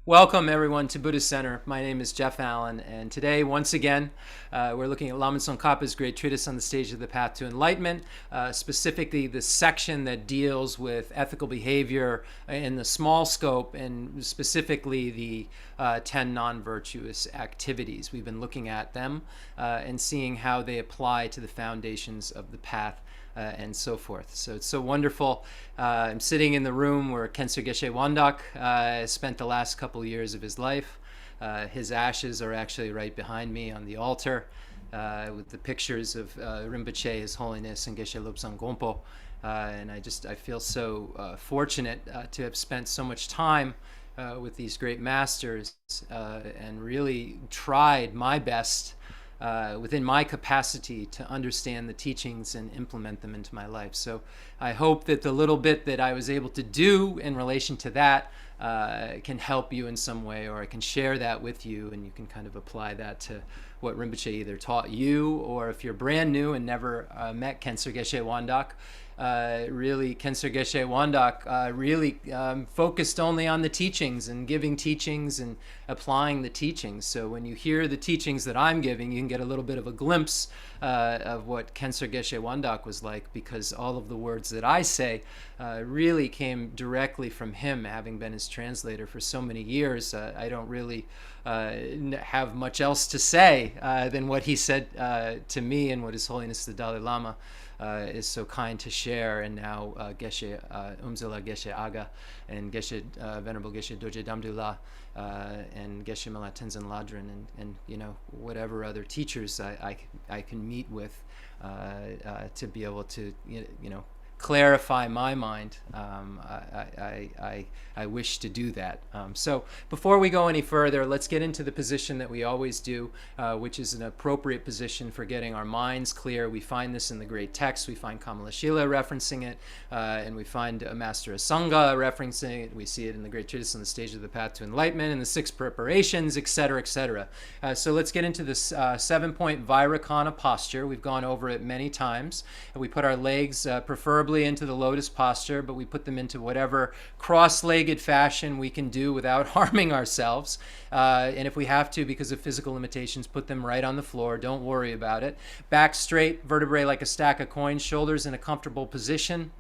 Welcome everyone to Buddhist Center. My name is Jeff Allen, and today, once again, we're looking at Lama Tsongkhapa's great treatise on the stage of the path to enlightenment, specifically the section that deals with ethical behavior in the small scope, and specifically the 10 non-virtuous activities. We've been looking at them and seeing how they apply to the foundations of the path. And so forth. So it's so wonderful. I'm sitting in the room where Khyentse Geshe Wandak spent the last couple of years of his life. His ashes are actually right behind me on the altar with the pictures of Rinpoche, His Holiness, and Geshe Lobsang Gompo. And I feel so fortunate to have spent so much time with these great masters and really tried my best within my capacity to understand the teachings and implement them into my life. So I hope that the little bit that I was able to do in relation to that can help you in some way, or I can share that with you and you can kind of apply that to what Rinpoche either taught you, or if you're brand new and never met Khyentse Geshe Wandak, really Khyentse Geshe Wandak really focused only on the teachings and giving teachings and applying the teachings. So when you hear the teachings that I'm giving, you can get a little bit of a glimpse of what Khyentse Geshe Wandak was like, because all of the words that I say really came directly from him, having been his translator for so many years. I don't really have much else to say than what he said to me, and what His Holiness the Dalai Lama is so kind to share. And now Geshe Umzila Geshe Aga and Geshe Venerable Geshe Dorje Damdula and Geshe Mala Tenzin Ladrin and you know, whatever other teachers I can meet with to be able to you know, clarify my mind. I wish to do that. So before we go any further, let's get into the position that we always do, which is an appropriate position for getting our minds clear. We find this in the great texts. We find Kamala Shila referencing it, and we find Master Asanga referencing it. We see it in the great treatise on the stage of the path to enlightenment, and the 6 preparations, etc., etc. So let's get into this 7-point Vairakana posture. We've gone over it many times. We put our legs preferably into the lotus posture, but we put them into whatever cross-legged fashion we can do without harming ourselves. And if we have to, because of physical limitations, put them right on the floor. Don't worry about it. Back straight, vertebrae like a stack of coins, shoulders in a comfortable position.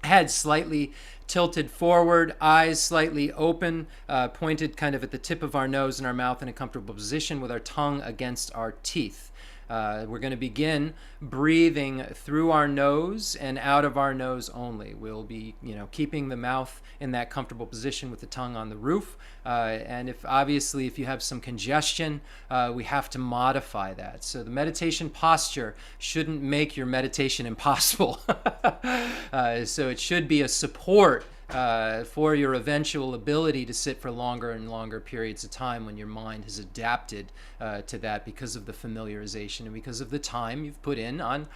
Head slightly tilted forward, eyes slightly open, pointed kind of at the tip of our nose and our mouth in a comfortable position with our tongue against our teeth. We're going to begin breathing through our nose and out of our nose only. We'll be, keeping the mouth in that comfortable position with the tongue on the roof. And if you have some congestion, we have to modify that. So the meditation posture shouldn't make your meditation impossible. So it should be a support for your eventual ability to sit for longer and longer periods of time when your mind has adapted to that, because of the familiarization and because of the time you've put in on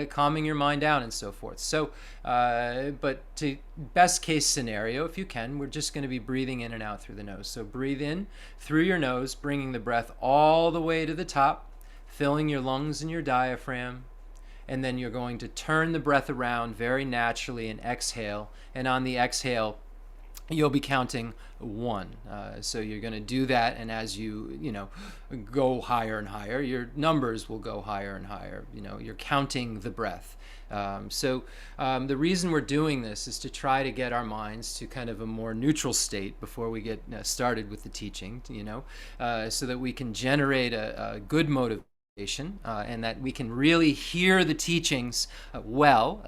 calming your mind down and so forth. So, but to best case scenario, if you can, we're just going to be breathing in and out through the nose. So breathe in through your nose, bringing the breath all the way to the top, filling your lungs and your diaphragm. And then you're going to turn the breath around very naturally and exhale. And on the exhale, you'll be counting 1. So you're going to do that, and as you go higher and higher, your numbers will go higher and higher. You're counting the breath. The reason we're doing this is to try to get our minds to kind of a more neutral state before we get started with the teaching, so that we can generate a good motivation. And that we can really hear the teachings well.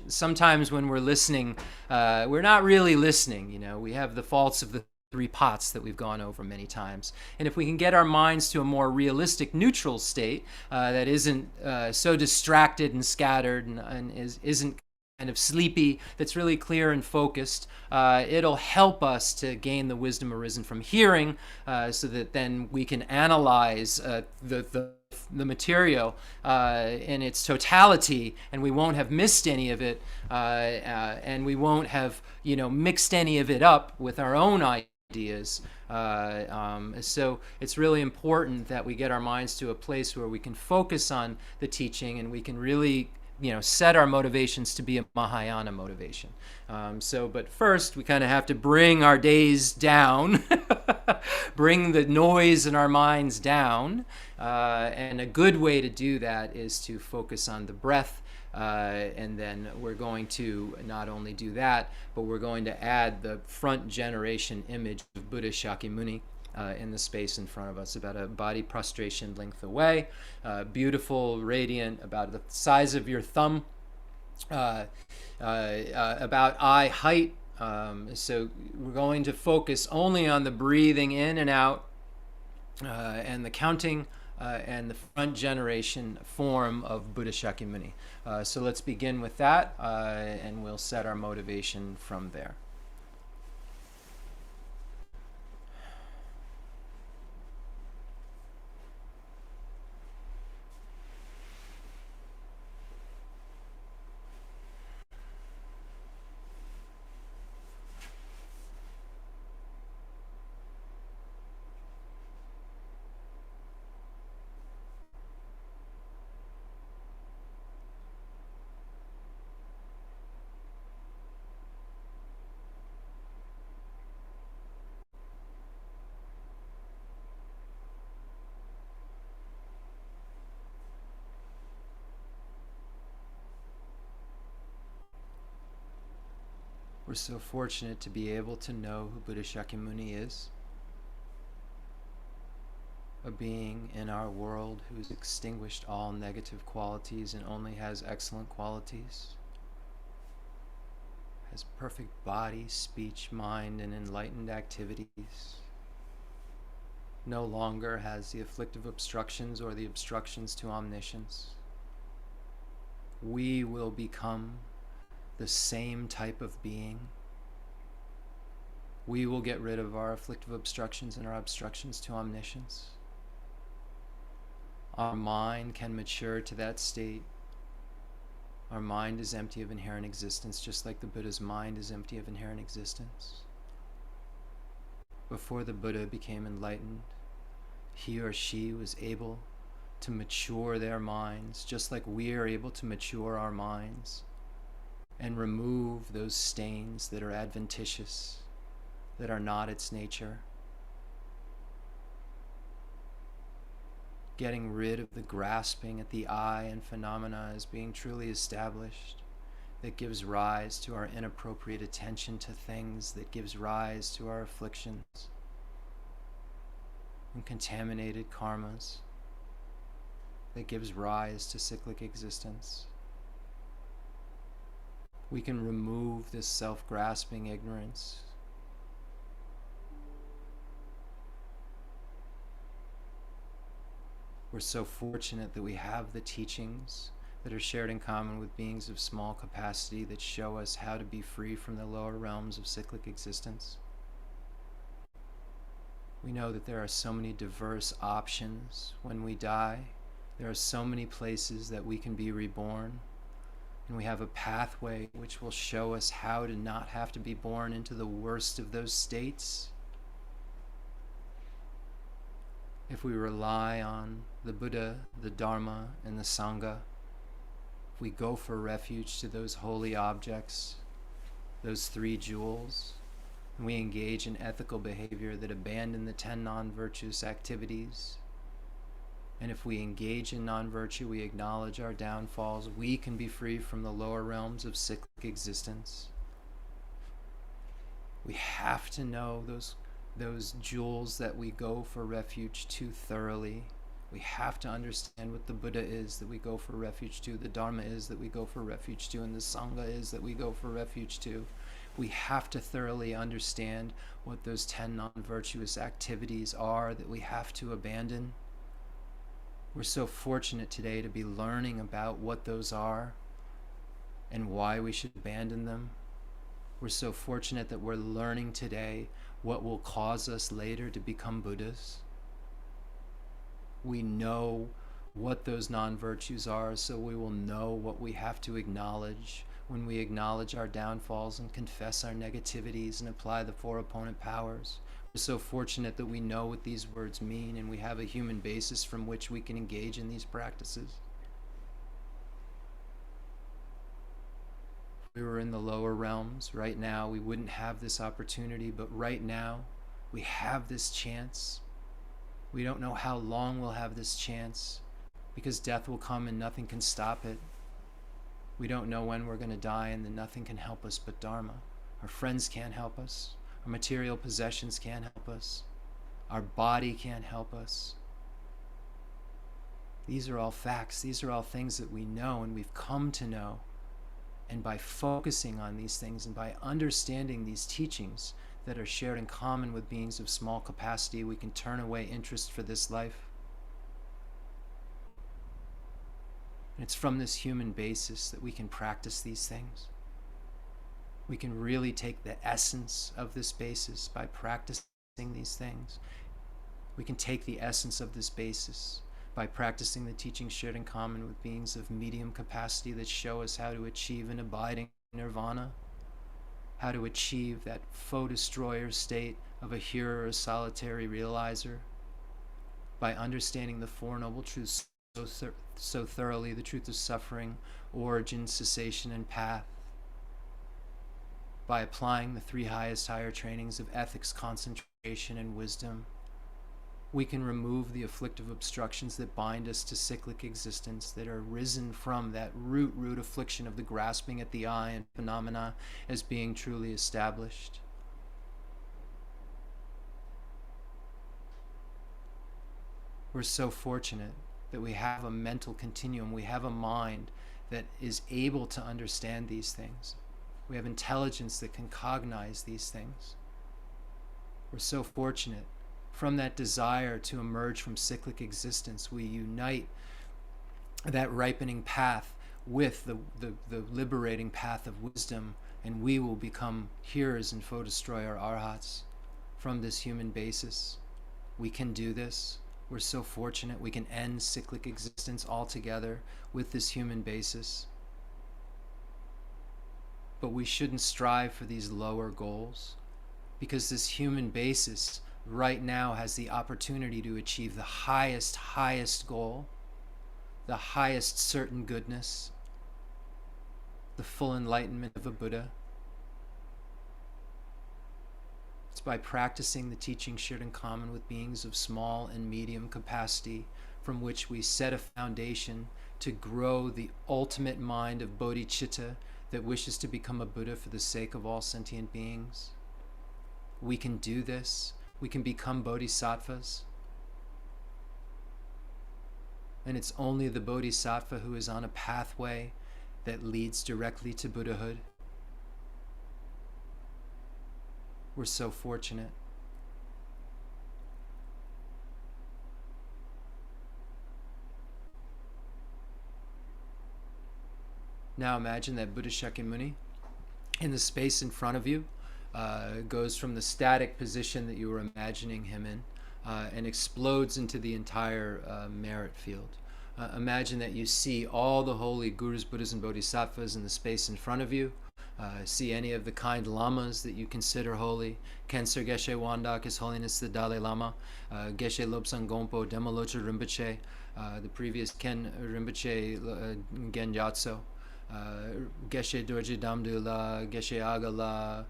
Sometimes when we're listening, we're not really listening. We have the faults of the 3 pots that we've gone over many times. And if we can get our minds to a more realistic, neutral state that isn't so distracted and scattered and isn't kind of sleepy, that's really clear and focused, it'll help us to gain the wisdom arisen from hearing, so that then we can analyze the material in its totality, and we won't have missed any of it, and we won't have mixed any of it up with our own ideas. So it's really important that we get our minds to a place where we can focus on the teaching, and we can really set our motivations to be a Mahayana motivation. But first, we kind of have to bring our days down, bring the noise in our minds down. And a good way to do that is to focus on the breath. And then we're going to not only do that, but we're going to add the front generation image of Buddha Shakyamuni in the space in front of us, about a body prostration length away, beautiful, radiant, about the size of your thumb, about eye height. So we're going to focus only on the breathing in and out, and the counting, and the front generation form of Buddha Shakyamuni. So let's begin with that, and we'll set our motivation from there. We're so fortunate to be able to know who Buddha Shakyamuni is, a being in our world who's extinguished all negative qualities and only has excellent qualities, has perfect body, speech, mind, and enlightened activities, no longer has the afflictive obstructions or the obstructions to omniscience. We will become the same type of being. We will get rid of our afflictive obstructions and our obstructions to omniscience. Our mind can mature to that state. Our mind is empty of inherent existence, just like the Buddha's mind is empty of inherent existence. Before the Buddha became enlightened, he or she was able to mature their minds, just like we are able to mature our minds and remove those stains that are adventitious, that are not its nature. Getting rid of the grasping at the I and phenomena as being truly established, that gives rise to our inappropriate attention to things, that gives rise to our afflictions and contaminated karmas, that gives rise to cyclic existence. We can remove this self-grasping ignorance. We're so fortunate that we have the teachings that are shared in common with beings of small capacity that show us how to be free from the lower realms of cyclic existence. We know that there are so many diverse options when we die. There are so many places that we can be reborn. And we have a pathway which will show us how to not have to be born into the worst of those states. If we rely on the Buddha, the Dharma, and the Sangha, if we go for refuge to those holy objects, those three jewels, and we engage in ethical behavior that abandon the 10 non-virtuous activities, and if we engage in non-virtue, we acknowledge our downfalls, we can be free from the lower realms of cyclic existence. We have to know those jewels that we go for refuge to thoroughly. We have to understand what the Buddha is that we go for refuge to, the Dharma is that we go for refuge to, and the Sangha is that we go for refuge to. We have to thoroughly understand what those 10 non-virtuous activities are that we have to abandon. We're so fortunate today to be learning about what those are and why we should abandon them. We're so fortunate that we're learning today what will cause us later to become Buddhas. We know what those non-virtues are, so we will know what we have to acknowledge when we acknowledge our downfalls and confess our negativities and apply the 4 opponent powers. We're so fortunate that we know what these words mean and we have a human basis from which we can engage in these practices. we were in the lower realms. Right now, we wouldn't have this opportunity, but right now, we have this chance. We don't know how long we'll have this chance, because death will come and nothing can stop it. We don't know when we're going to die, and then nothing can help us but Dharma. Our friends can't help us. Our material possessions can't help us. Our body can't help us. These are all facts. These are all things that we know and we've come to know. And by focusing on these things and by understanding these teachings that are shared in common with beings of small capacity, we can turn away interest for this life. And it's from this human basis that we can practice these things. We can really take the essence of this basis by practicing these things. We can take the essence of this basis by practicing the teachings shared in common with beings of medium capacity that show us how to achieve an abiding nirvana, how to achieve that foe destroyer state of a hearer, a solitary realizer, by understanding the Four Noble Truths so thoroughly, the truth of suffering, origin, cessation, and path, by applying the three highest higher trainings of ethics, concentration, and wisdom. We can remove the afflictive obstructions that bind us to cyclic existence, that are risen from that root affliction of the grasping at the I and phenomena as being truly established. We're so fortunate that we have a mental continuum, we have a mind that is able to understand these things. We have intelligence that can cognize these things. We're so fortunate. From that desire to emerge from cyclic existence, we unite that ripening path with the liberating path of wisdom, and we will become hearers and foe destroyer arhats from this human basis. We can do this. We're so fortunate. We can end cyclic existence altogether with this human basis. But we shouldn't strive for these lower goals, because this human basis right now has the opportunity to achieve the highest goal, the highest certain goodness, the full enlightenment of a Buddha. It's by practicing the teachings shared in common with beings of small and medium capacity, from which we set a foundation to grow the ultimate mind of bodhicitta that wishes to become a Buddha for the sake of all sentient beings. We can do this. We can become bodhisattvas. And it's only the bodhisattva who is on a pathway that leads directly to Buddhahood. We're so fortunate. Now imagine that Buddha Shakyamuni in the space in front of you goes from the static position that you were imagining him in and explodes into the entire merit field. Imagine that you see all the holy gurus, Buddhas, and bodhisattvas in the space in front of you. See any of the kind lamas that you consider holy. Kensur Geshe Wandak, His Holiness the Dalai Lama, Geshe Lobsang Gompo, Demalocha Rinpoche, the previous Ken Rinpoche Genjatso, Geshe Dorje Damdula, Geshe Agala,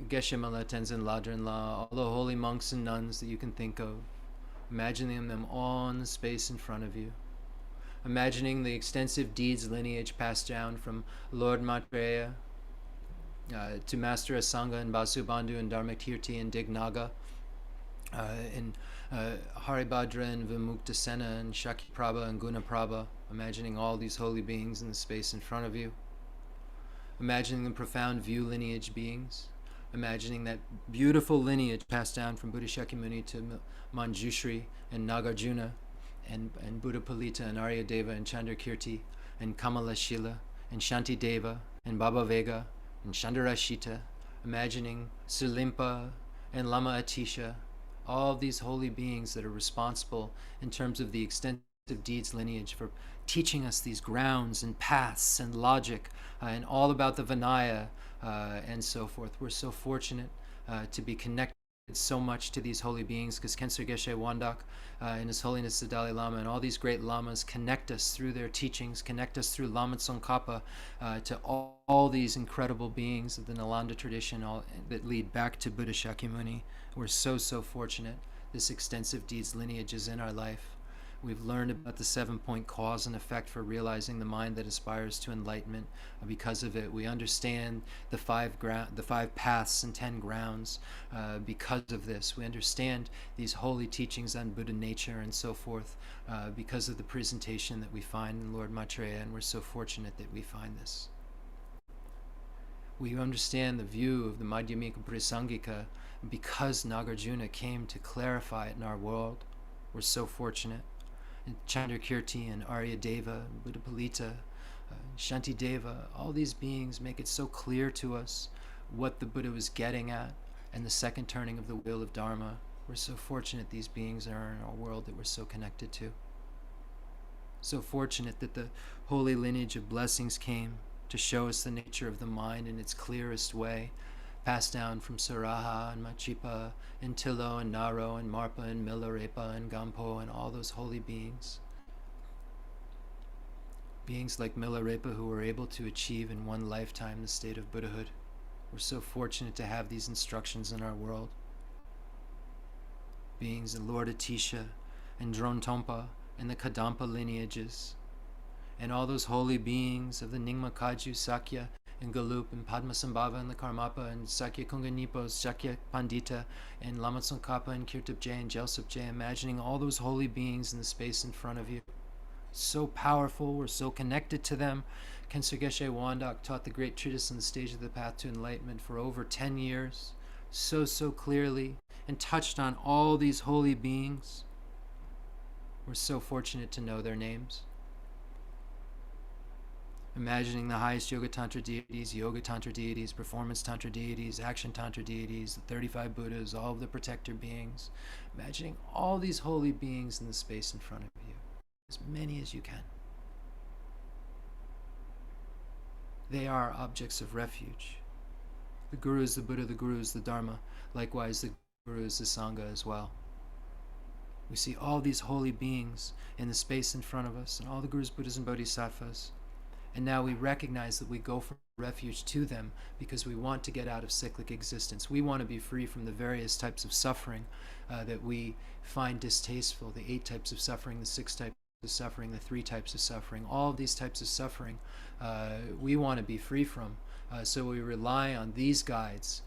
Geshe Mala Tenzin Ladrin La, all the holy monks and nuns that you can think of. Imagining them all in the space in front of you. Imagining the extensive deeds lineage passed down from Lord Maitreya to Master Asanga and Vasubandhu and Dharmakirti and Dignaga, and Haribhadra and Vimuktasena and Shakiprabha and Gunaprabha. Imagining all these holy beings in the space in front of you. Imagining the profound view lineage beings. Imagining that beautiful lineage passed down from Buddha Shakyamuni to Manjushri and Nagarjuna and Buddha Palita and Aryadeva and Chandrakirti and Kamalashila and Shantideva and Baba Vega and Chandarashita. Imagining Silimpa and Lama Atisha, all of these holy beings that are responsible in terms of the extensive deeds lineage for teaching us these grounds and paths and logic and all about the Vinaya and so forth. We're so fortunate to be connected so much to these holy beings, because Kensur Geshe Wandak and His Holiness the Dalai Lama and all these great lamas connect us through their teachings, connect us through Lama Tsongkhapa to all these incredible beings of the Nalanda tradition that lead back to Buddha Shakyamuni. We're so fortunate. This extensive deeds lineage is in our life. We've learned about the 7-point cause and effect for realizing the mind that aspires to enlightenment. Because of it, we understand the five paths and 10 grounds. Because of this, we understand these holy teachings on Buddha nature and so forth. Because of the presentation that we find in Lord Maitreya, and we're so fortunate that we find this. We understand the view of the Madhyamika Prasangika because Nagarjuna came to clarify it in our world. We're so fortunate. And Chandrakirti and Aryadeva, Buddhapalita, Shantideva, all these beings make it so clear to us what the Buddha was getting at and the second turning of the wheel of Dharma. We're so fortunate these beings are in our world that we're so connected to. So fortunate that the holy lineage of blessings came to show us the nature of the mind in its clearest way, passed down from Saraha and Machipa and Tilo and Naro and Marpa and Milarepa and Gampo and all those holy beings. Beings like Milarepa who were able to achieve in one lifetime the state of Buddhahood. We're so fortunate to have these instructions in our world. Beings in Lord Atisha and Drontompa and the Kadampa lineages, and all those holy beings of the Nyingma Kaju, Sakya, and Galup, and Padmasambhava, and the Karmapa, and Sakya Kunganipo, Sakya Pandita, and Lama Tsongkhapa, and Kirtapje, and Jelsapje, imagining all those holy beings in the space in front of you. So powerful, we're so connected to them. Kensur Geshe Wandak taught the great treatise on the stage of the path to enlightenment for over 10 years, so clearly, and touched on all these holy beings. We're so fortunate to know their names. Imagining the highest Yoga Tantra deities, Performance Tantra deities, Action Tantra deities, the 35 Buddhas, all of the protector beings. Imagining all these holy beings in the space in front of you. As many as you can. They are objects of refuge. The Guru is the Buddha, the Guru is the Dharma. Likewise, the Guru is the Sangha as well. We see all these holy beings in the space in front of us, and all the Gurus, Buddhas, and Bodhisattvas. And now we recognize that we go for refuge to them because we want to get out of cyclic existence. We want to be free from the various types of suffering that we find distasteful, the 8 types of suffering, the 6 types of suffering, the 3 types of suffering. All of these types of suffering we want to be free from. So we rely on these guides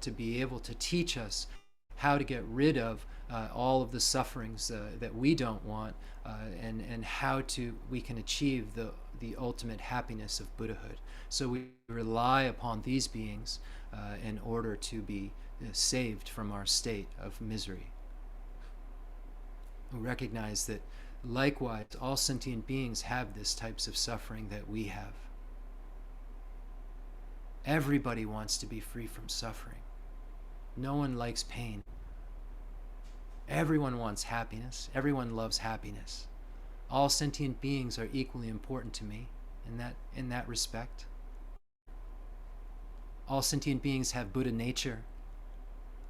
to be able to teach us how to get rid of all of the sufferings that we don't want, and how we can achieve the ultimate happiness of Buddhahood. So we rely upon these beings in order to be saved from our state of misery. We recognize that likewise all sentient beings have this types of suffering that we have. Everybody wants to be free from suffering. No one likes pain. Everyone wants happiness. Everyone loves happiness. All sentient beings are equally important to me in that respect. All sentient beings have Buddha nature.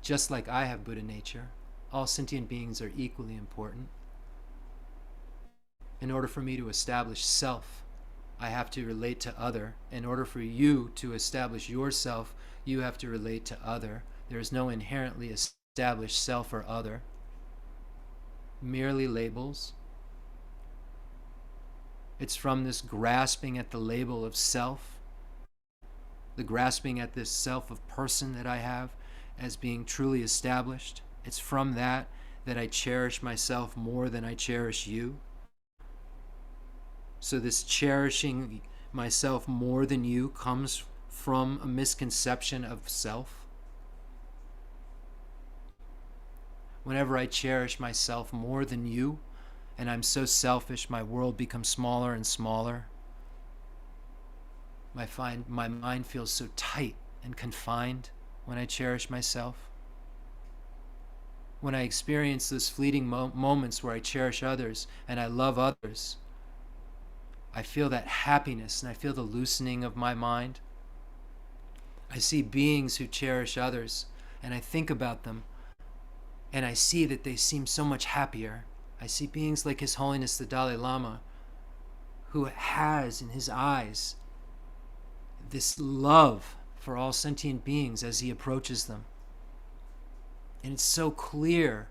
Just like I have Buddha nature, all sentient beings are equally important. In order for me to establish self, I have to relate to other. In order for you to establish yourself, you have to relate to other. There is no inherently established self or other. Merely labels. It's from this grasping at the label of self, the grasping at this self of person that I have as being truly established. It's from that I cherish myself more than I cherish you. So this cherishing myself more than you comes from a misconception of self. Whenever I cherish myself more than you, and I'm so selfish, my world becomes smaller and smaller. My mind feels so tight and confined when I cherish myself. When I experience those fleeting moments where I cherish others and I love others, I feel that happiness and I feel the loosening of my mind. I see beings who cherish others and I think about them and I see that they seem so much happier. I see beings like His Holiness the Dalai Lama, who has in his eyes this love for all sentient beings as he approaches them. And it's so clear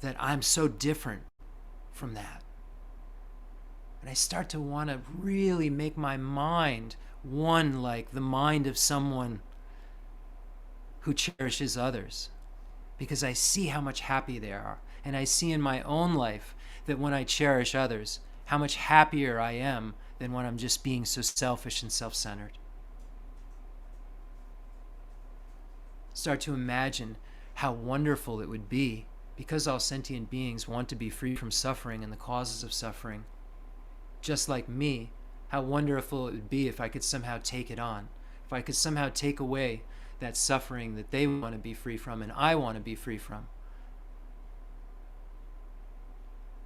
that I'm so different from that. And I start to want to really make my mind one like the mind of someone who cherishes others, because I see how much happy they are. And I see in my own life that when I cherish others, how much happier I am than when I'm just being so selfish and self-centered. Start to imagine how wonderful it would be, because all sentient beings want to be free from suffering and the causes of suffering, just like me, how wonderful it would be if I could somehow take it on, if I could somehow take away that suffering that they want to be free from and I want to be free from.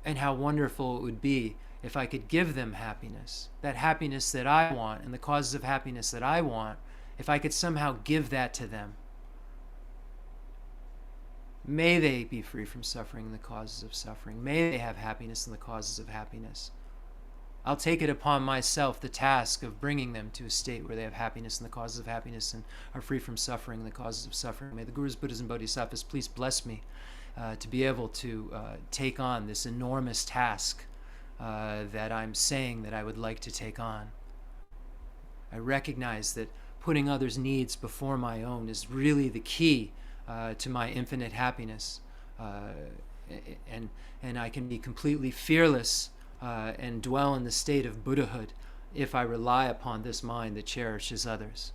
And how wonderful it would be if I could give them happiness, that happiness that I want and the causes of happiness that I want, if I could somehow give that to them. May they be free from suffering and the causes of suffering. May they have happiness and the causes of happiness. I'll take it upon myself the task of bringing them to a state where they have happiness and the causes of happiness and are free from suffering and the causes of suffering. May the Gurus, Buddhas, and Bodhisattvas please bless me to be able to take on this enormous task that I'm saying that I would like to take on. I recognize that putting others' needs before my own is really the key to my infinite happiness, and I can be completely fearless and dwell in the state of Buddhahood if I rely upon this mind that cherishes others.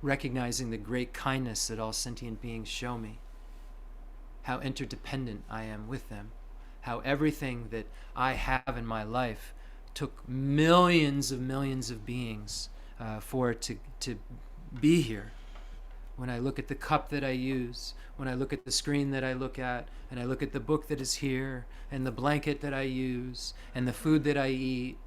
Recognizing the great kindness that all sentient beings show me, how interdependent I am with them, how everything that I have in my life took millions of beings for it to be here. When I look at the cup that I use, when I look at the screen that I look at, and I look at the book that is here, and the blanket that I use, and the food that I eat,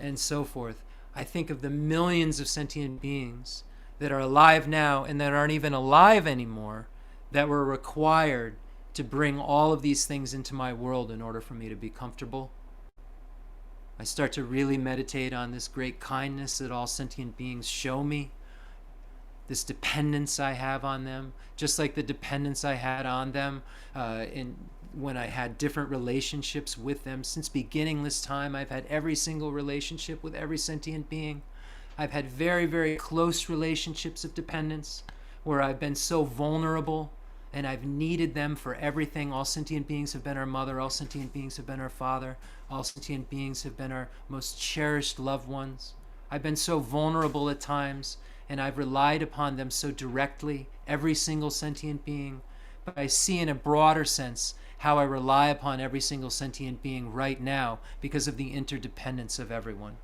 and so forth, I think of the millions of sentient beings that are alive now and that aren't even alive anymore, that were required to bring all of these things into my world in order for me to be comfortable. I start to really meditate on this great kindness that all sentient beings show me, this dependence I have on them, just like the dependence I had on them when I had different relationships with them. Since beginningless time, I've had every single relationship with every sentient being. I've had very, very close relationships of dependence where I've been so vulnerable and I've needed them for everything. All sentient beings have been our mother. All sentient beings have been our father. All sentient beings have been our most cherished loved ones. I've been so vulnerable at times, and I've relied upon them so directly, every single sentient being. But I see in a broader sense how I rely upon every single sentient being right now because of the interdependence of everyone.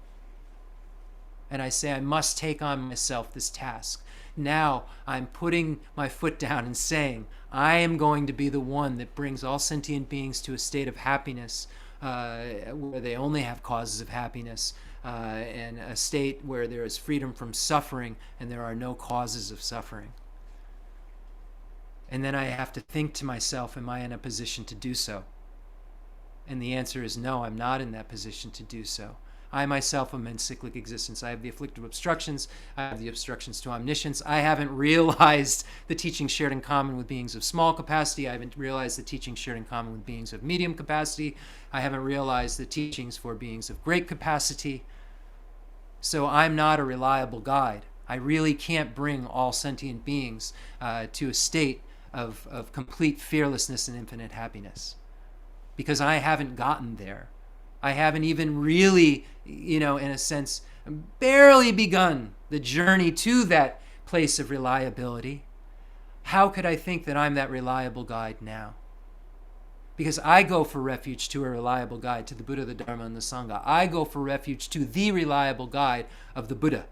And I say I must take on myself this task. Now I'm putting my foot down and saying I am going to be the one that brings all sentient beings to a state of happiness where they only have causes of happiness, and a state where there is freedom from suffering and there are no causes of suffering. And then I have to think to myself, am I in a position to do so? And the answer is no, I'm not in that position to do so. I myself am in cyclic existence. I have the afflictive obstructions. I have the obstructions to omniscience. I haven't realized the teachings shared in common with beings of small capacity. I haven't realized the teachings shared in common with beings of medium capacity. I haven't realized the teachings for beings of great capacity. So I'm not a reliable guide. I really can't bring all sentient beings to a state of complete fearlessness and infinite happiness, because I haven't gotten there. I haven't even really, in a sense, barely begun the journey to that place of reliability. How could I think that I'm that reliable guide now? Because I go for refuge to a reliable guide, to the Buddha, the Dharma, and the Sangha. I go for refuge to the reliable guide of the Buddha.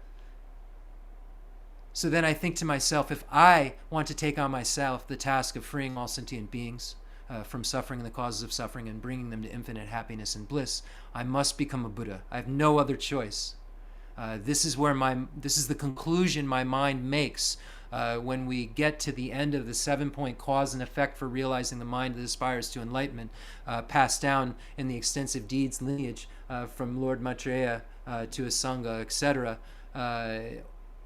So then I think to myself, if I want to take on myself the task of freeing all sentient beings from suffering and the causes of suffering and bringing them to infinite happiness and bliss, I must become a Buddha. I have no other choice. This is the conclusion my mind makes when we get to the end of the 7-point cause and effect for realizing the mind that aspires to enlightenment, passed down in the extensive deeds lineage from Lord Maitreya to Asanga, etc.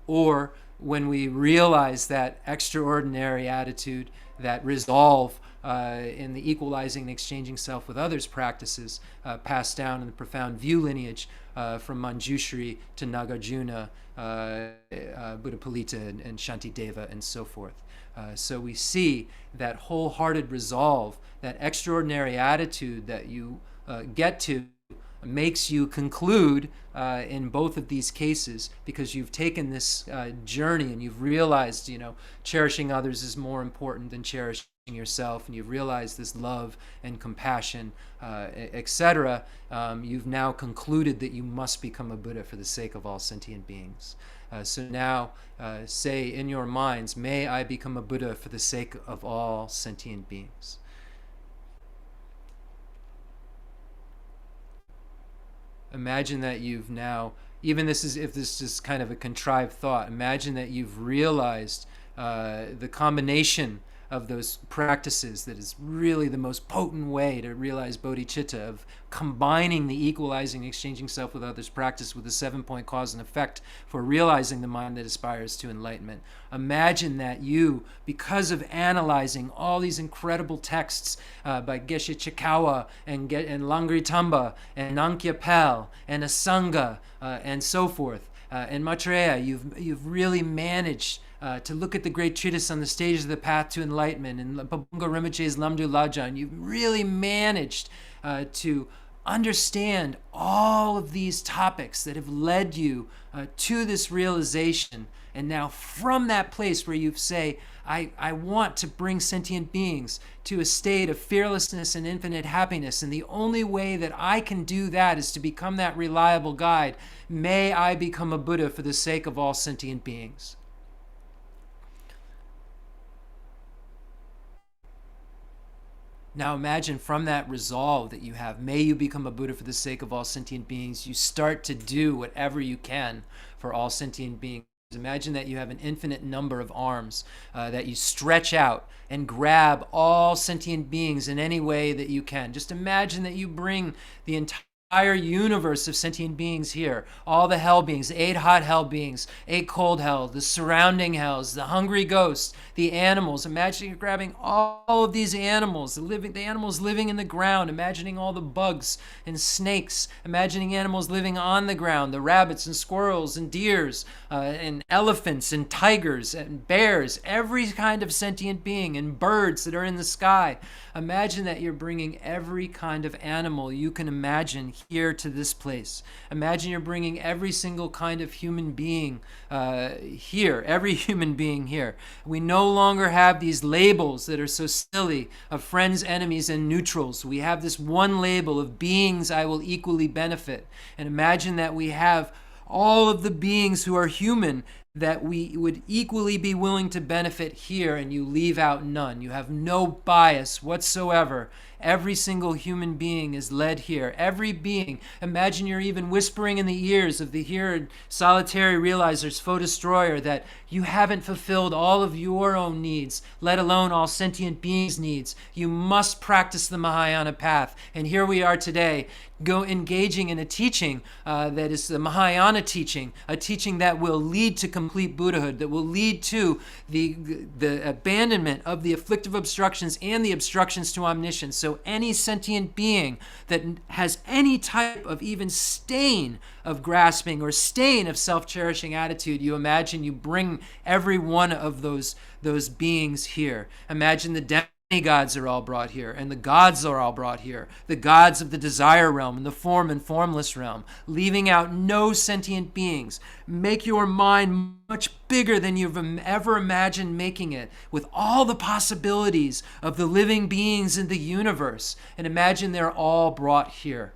Or when we realize that extraordinary attitude, that resolve in the equalizing and exchanging self with others practices, passed down in the profound view lineage from Manjushri to Nagarjuna, Buddhapalita and Shantideva, and so forth. So we see that wholehearted resolve, that extraordinary attitude that you get to, makes you conclude in both of these cases, because you've taken this journey and you've realized, cherishing others is more important than cherishing yourself, and you've realized this love and compassion, etc. You've now concluded that you must become a Buddha for the sake of all sentient beings. So now say in your minds, may I become a Buddha for the sake of all sentient beings. Imagine that you've now, even if this is kind of a contrived thought, imagine that you've realized the combination of those practices that is really the most potent way to realize bodhicitta, of combining the equalizing, exchanging self with others practice with the 7-point cause and effect for realizing the mind that aspires to enlightenment. Imagine that you, because of analyzing all these incredible texts by Geshe Chikawa and Langri Tamba and Nankya Pel and Asanga and so forth, and Maitreya, you've really managed to look at the great treatise on the stages of the path to enlightenment and Pabunga Rinpoche's Lamdu Lajan. You've really managed to understand all of these topics that have led you to this realization. And now from that place where you say, I want to bring sentient beings to a state of fearlessness and infinite happiness, and the only way that I can do that is to become that reliable guide. May I become a Buddha for the sake of all sentient beings. Now imagine from that resolve that you have, may you become a Buddha for the sake of all sentient beings, you start to do whatever you can for all sentient beings. Imagine that you have an infinite number of arms that you stretch out and grab all sentient beings in any way that you can. Just imagine that you bring the entire universe of sentient beings here, all the hell beings, the 8 hot hell beings, 8 cold hell, the surrounding hells, the hungry ghosts, the animals. Imagine you're grabbing all of these animals, the animals living in the ground, imagining all the bugs and snakes, imagining animals living on the ground, the rabbits and squirrels and deers and elephants and tigers and bears, every kind of sentient being, and birds that are in the sky. Imagine that you're bringing every kind of animal you can imagine here to this place. Imagine you're bringing every single kind of human being here, every human being here. We no longer have these labels that are so silly of friends, enemies, and neutrals. We have this one label of beings I will equally benefit. And imagine that we have all of the beings who are human that we would equally be willing to benefit here, and you leave out none. You have no bias whatsoever. Every single human being is led here. Every being. Imagine you're even whispering in the ears of the here solitary realizers, foe destroyer, that you haven't fulfilled all of your own needs, let alone all sentient beings' needs. You must practice the Mahayana path. And here we are today, engaging in a teaching that is the Mahayana teaching, a teaching that will lead to complete Buddhahood, that will lead to the abandonment of the afflictive obstructions and the obstructions to omniscience. So any sentient being that has any type of even stain of grasping or stain of self-cherishing attitude, you imagine you bring every one of those beings here. Imagine the demigods are all brought here, and the gods are all brought here, the gods of the desire realm and the form and formless realm, leaving out no sentient beings. Make your mind much bigger than you've ever imagined making it, with all the possibilities of the living beings in the universe, and imagine they're all brought here.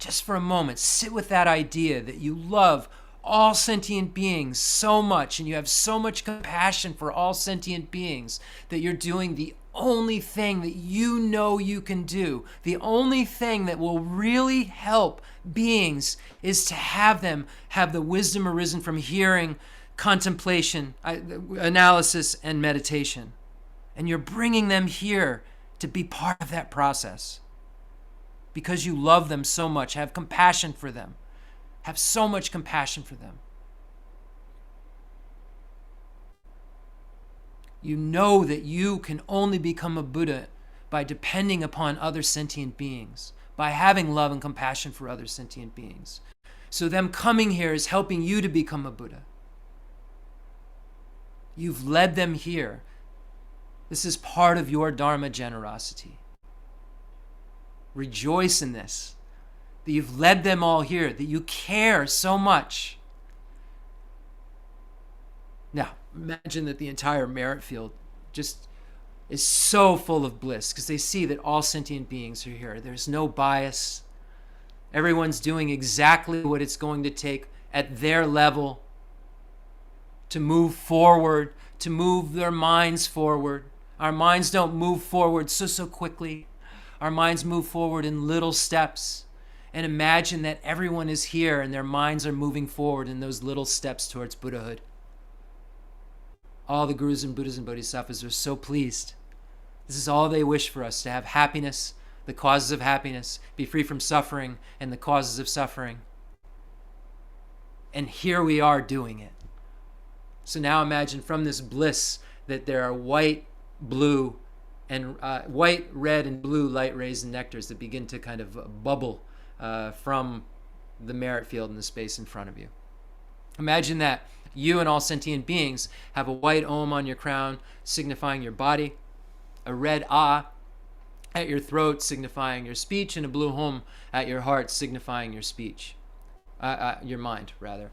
Just for a moment, sit with that idea that you love all sentient beings so much, and you have so much compassion for all sentient beings, that you're doing the only thing that you know you can do, the only thing that will really help beings is to have them have the wisdom arisen from hearing, contemplation, analysis, and meditation. And you're bringing them here to be part of that process because you love them so much. Have compassion for them. Have so much compassion for them. You know that you can only become a Buddha by depending upon other sentient beings, by having love and compassion for other sentient beings. So them coming here is helping you to become a Buddha. You've led them here. This is part of your Dharma generosity. Rejoice in this, that you've led them all here, that you care so much. Now, imagine that the entire merit field just is so full of bliss because they see that all sentient beings are here. There's no bias. Everyone's doing exactly what it's going to take at their level to move forward, to move their minds forward. Our minds don't move forward so quickly. Our minds move forward in little steps. And imagine that everyone is here and their minds are moving forward in those little steps towards Buddhahood. All the gurus and Buddhas and Bodhisattvas are so pleased. This is all they wish for us, to have happiness, the causes of happiness, be free from suffering and the causes of suffering. And here we are doing it. So now imagine from this bliss that there are white, blue, and white, red, and blue light rays and nectars that begin to kind of bubble from the merit field in the space in front of you. Imagine that you and all sentient beings have a white Om on your crown, signifying your body, a red Ah at your throat, signifying your speech, and a blue Hum at your heart, signifying your speech, your mind, rather.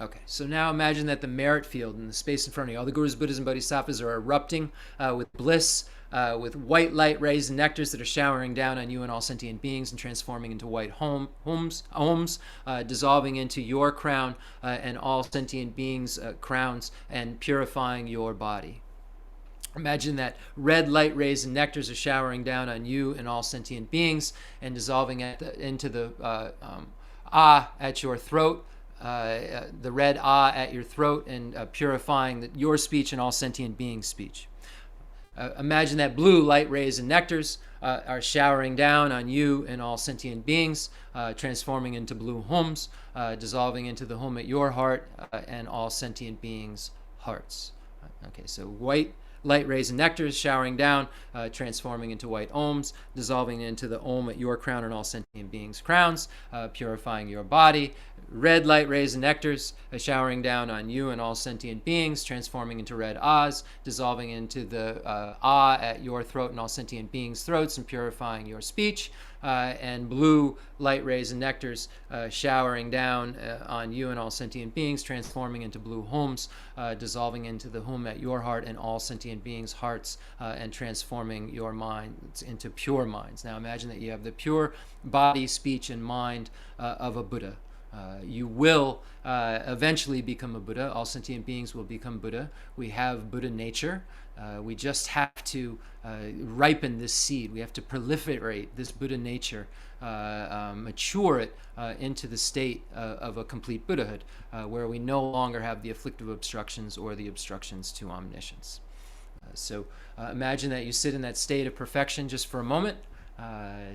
Okay, so now imagine that the merit field in the space in front of you, all the gurus, Buddhas, and Bodhisattvas are erupting with bliss, with white light rays and nectars that are showering down on you and all sentient beings and transforming into white homes, dissolving into your crown and all sentient beings' crowns and purifying your body. Imagine that red light rays and nectars are showering down on you and all sentient beings and dissolving into the Ah at your throat, the red Ah at your throat, and purifying your speech and all sentient beings' speech. Imagine that blue light rays and nectars are showering down on you and all sentient beings, transforming into blue Hums, dissolving into the Hum at your heart and all sentient beings' hearts. Okay, so white light rays and nectars showering down, transforming into white Oms, dissolving into the Om at your crown and all sentient beings' crowns, purifying your body. Red light rays and nectars showering down on you and all sentient beings, transforming into red Ahs, dissolving into the Ah at your throat and all sentient beings' throats, and purifying your speech. And blue light rays and nectars showering down on you and all sentient beings, transforming into blue Hums, dissolving into the Hum at your heart and all sentient beings' hearts, and transforming your minds into pure minds. Now imagine that you have the pure body, speech, and mind of a Buddha. You will eventually become a Buddha. All sentient beings will become Buddha. We have Buddha nature. We just have to ripen this seed. We have to proliferate this Buddha nature, mature it into the state of a complete Buddhahood, where we no longer have the afflictive obstructions or the obstructions to omniscience. So imagine that you sit in that state of perfection just for a moment,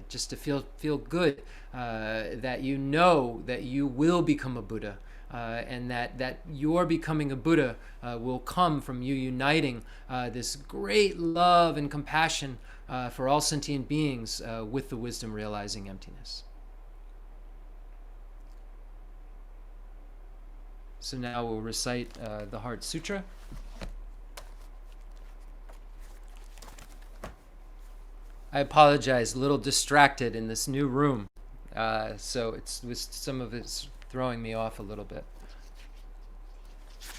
just to feel good, that you know that you will become a Buddha, and that your becoming a Buddha will come from you uniting this great love and compassion for all sentient beings with the wisdom realizing emptiness. So now we'll recite the Heart Sutra. I apologize, a little distracted in this new room, so some of it's throwing me off a little bit.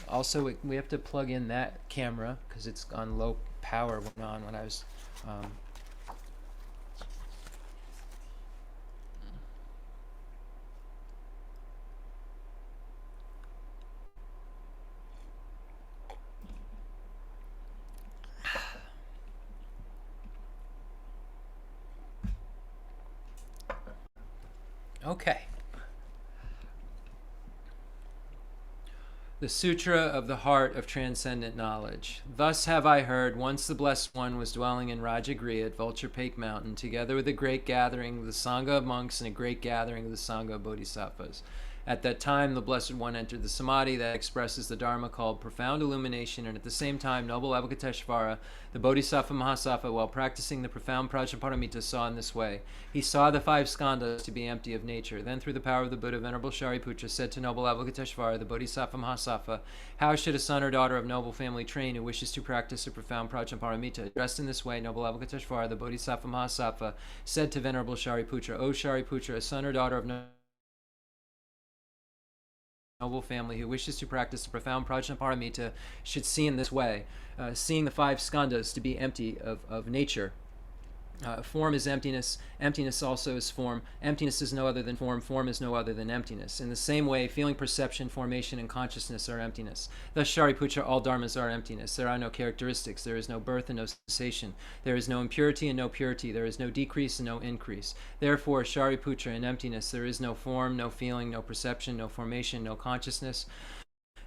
Also, we have to plug in that camera because it's on low power when I was Okay. The Sutra of the Heart of Transcendent Knowledge. Thus have I heard, once the Blessed One was dwelling in Rajagriha at Vulture Peak Mountain, together with a great gathering of the Sangha of monks and a great gathering of the Sangha of bodhisattvas. At that time, the Blessed One entered the Samadhi that expresses the Dharma called profound illumination, and at the same time, noble Avalokiteshvara, the Bodhisattva Mahasattva, while practicing the profound Prajnaparamita, saw in this way. He saw the five skandhas to be empty of nature. Then, through the power of the Buddha, Venerable Shariputra said to noble Avalokiteshvara, the Bodhisattva Mahasattva, how should a son or daughter of noble family train who wishes to practice a profound Prajnaparamita? Dressed in this way, noble Avalokiteshvara, the Bodhisattva Mahasattva, said to Venerable Shariputra, O Shariputra, a son or daughter of noble family who wishes to practice the profound Prajnaparamita should see in this way, seeing the five skandhas to be empty of nature. Form is emptiness. Emptiness also is form. Emptiness is no other than form. Form is no other than emptiness. In the same way, feeling, perception, formation, and consciousness are emptiness. Thus, Shariputra, all dharmas are emptiness. There are no characteristics. There is no birth and no cessation. There is no impurity and no purity. There is no decrease and no increase. Therefore, Shariputra, in emptiness, there is no form, no feeling, no perception, no formation, no consciousness.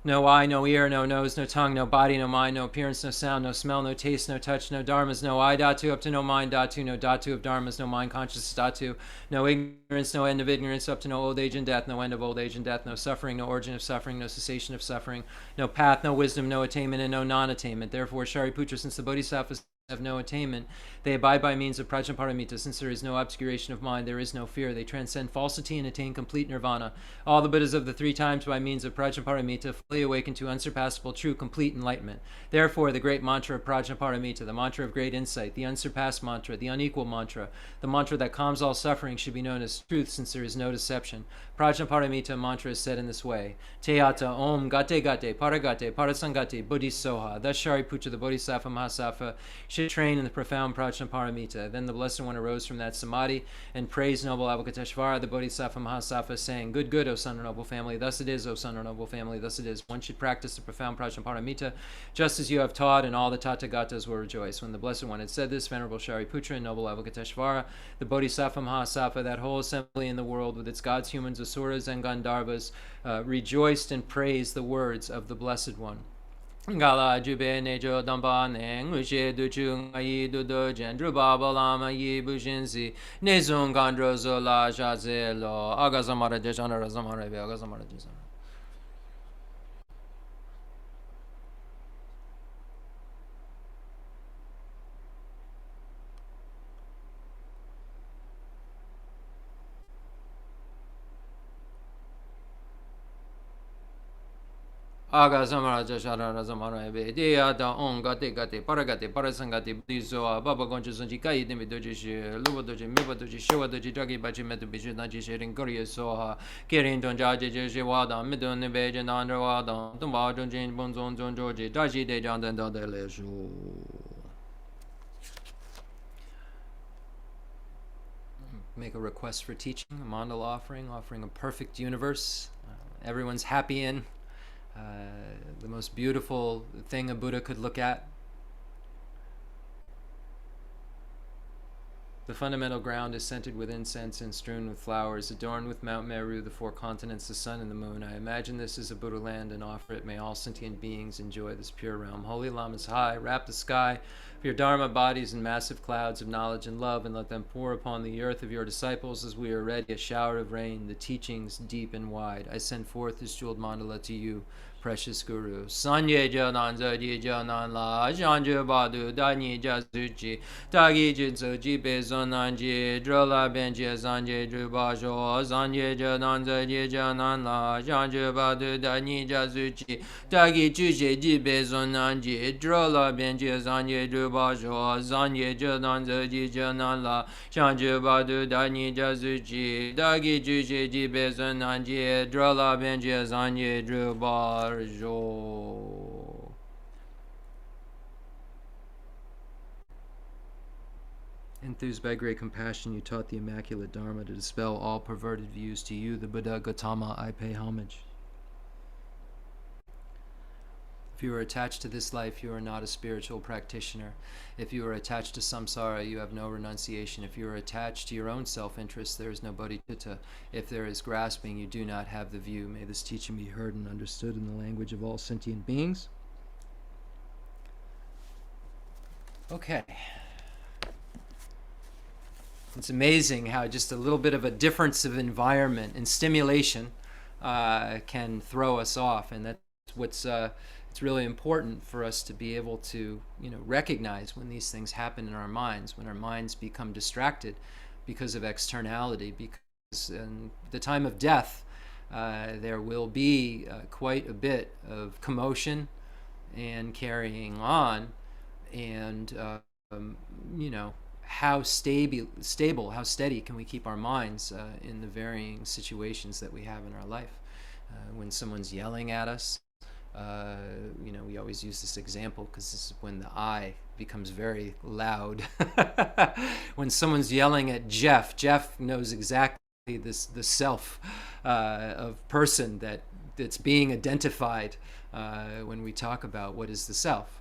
No eye, no ear, no nose, no tongue, no body, no mind, no appearance, no sound, no smell, no taste, no touch, no dharmas, no I dhatu up to no mind dhatu, no dhatu of dharmas, no mind consciousness dhatu, no ignorance, no end of ignorance up to no old age and death, no end of old age and death, no suffering, no origin of suffering, no cessation of suffering, no path, no wisdom, no attainment, and no non-attainment. Therefore, Shariputra, since the bodhisattvas have no attainment, they abide by means of Prajnaparamita. Since there is no obscuration of mind, there is no fear. They transcend falsity and attain complete nirvana. All the Buddhas of the three times by means of Prajnaparamita fully awaken to unsurpassable, true, complete enlightenment. Therefore, the great mantra of Prajnaparamita, the mantra of great insight, the unsurpassed mantra, the unequal mantra, the mantra that calms all suffering should be known as truth, since there is no deception. Prajnaparamita mantra is said in this way: Teyata Om Gate Gate Paragate Parasangate Buddhisoha. Thus Shariputra, the Bodhisattva Mahasattva, should train in the profound Prajnaparamita. Then the Blessed One arose from that samadhi and praised noble Avalokiteshvara, the Bodhisattva Mahasattva, saying, Good, good, O son of noble family. Thus it is, O son of noble family. Thus it is. One should practice the profound Prajnaparamita, just as you have taught, and all the Tathagatas will rejoice. When the Blessed One had said this, Venerable Shariputra and noble Avalokiteshvara, the Bodhisattva Mahasattva, that whole assembly in the world with its gods, humans, asuras, and Gandharvas, rejoiced and praised the words of the Blessed One. Gala jube nejo damba neng ushe duchu ngayi dudo jendru baba lama yi bushinsi nezun gandro zola shazelo agazamara jeshana razamara be agazamara jeshana. Aga samara jashara razamara be dia da on gate gate paragate parasangate buddhiso baba gonja sunji kai demi doji shi lubo doji mibo doji shiwa doji dragi bachi metu bishi naji shirin korea soha kirin don jaji jeshi wada midun nebe janandra wada tumba jonjin bonzon jonjoji daji de jandan da de leshu. Make a request for teaching, a mandala offering a perfect universe everyone's happy in. The most beautiful thing a Buddha could look at. The fundamental ground is scented with incense and strewn with flowers, adorned with Mount Meru, the four continents, the sun, and the moon. I imagine this is a Buddha land and offer it. May all sentient beings enjoy this pure realm. Holy Lamas high, wrap the sky of your Dharma bodies in massive clouds of knowledge and love, and let them pour upon the earth of your disciples as we are ready, a shower of rain, the teachings deep and wide. I send forth this jeweled mandala to you, precious Guru. Sanye janan zaji janan la janju badu dani jazuji dagi jinsoji bezonanji drola benji zanje drubajo zanye janan zaji janan la janju badu dani jazuji dagi juje ji bezonanji drola benji zanje drubajo zanye janan zaji janan la janju badu dani jazuji dagi juje ji bezonanji drola benji zanye drubajo. Enthused by great compassion, you taught the immaculate Dharma to dispel all perverted views. To you, the Buddha Gautama, I pay homage. If you are attached to this life, you are not a spiritual practitioner. If you are attached to samsara, you have no renunciation. If you are attached to your own self-interest, there is no bodhicitta. If there is grasping, you do not have the view. May this teaching be heard and understood in the language of all sentient beings. Okay. It's amazing how just a little bit of a difference of environment and stimulation can throw us off, and that's what's it's really important for us to be able to, recognize when these things happen in our minds, when our minds become distracted because of externality. Because in the time of death, there will be quite a bit of commotion and carrying on, and how stable, how steady can we keep our minds in the varying situations that we have in our life? When someone's yelling at us, we always use this example because this is when the I becomes very loud. When someone's yelling at Jeff knows exactly the self of person that's being identified when we talk about what is the self.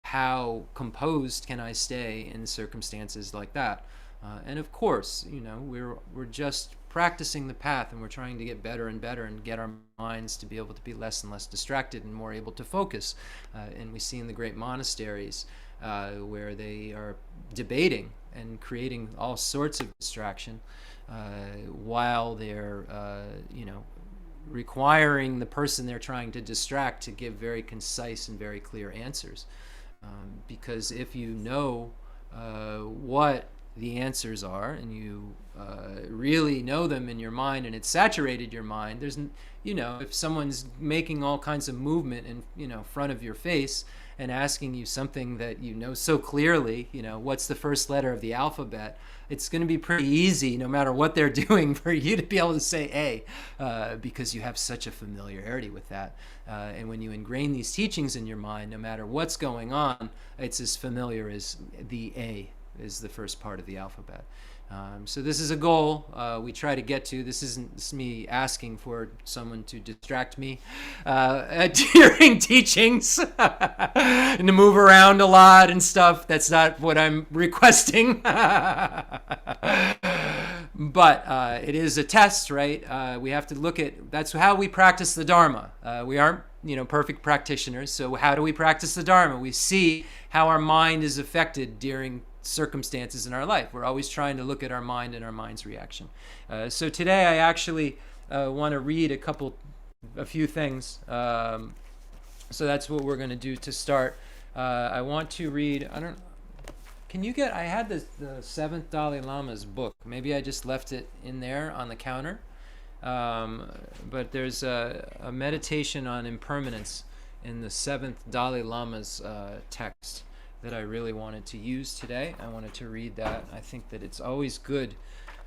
How composed can I stay in circumstances like that? And of course, we're just practicing the path, and we're trying to get better and better and get our minds to be able to be less and less distracted and more able to focus. And we see in the great monasteries where they are debating and creating all sorts of distraction while they're, requiring the person they're trying to distract to give very concise and very clear answers. Because if you know what the answers are, and you really know them in your mind, and it's saturated your mind, there's, if someone's making all kinds of movement in, front of your face and asking you something that you know so clearly, what's the first letter of the alphabet, it's going to be pretty easy, no matter what they're doing, for you to be able to say A, because you have such a familiarity with that. And when you ingrain these teachings in your mind, no matter what's going on, it's as familiar as the A is the first part of the alphabet. So this is a goal we try to get to. This isn't me asking for someone to distract me during teachings and to move around a lot and stuff. That's not what I'm requesting. But it is a test, right? We have to look at, that's how we practice the Dharma. We aren't, perfect practitioners. So how do we practice the Dharma? We see how our mind is affected during circumstances in our life. We're always trying to look at our mind and our mind's reaction. So today I actually want to read a few things. So that's what we're going to do to start. I want to read, I had the seventh Dalai Lama's book. Maybe I just left it in there on the counter. But there's a meditation on impermanence in the seventh Dalai Lama's text that I really wanted to use today. I wanted to read that. I think that it's always good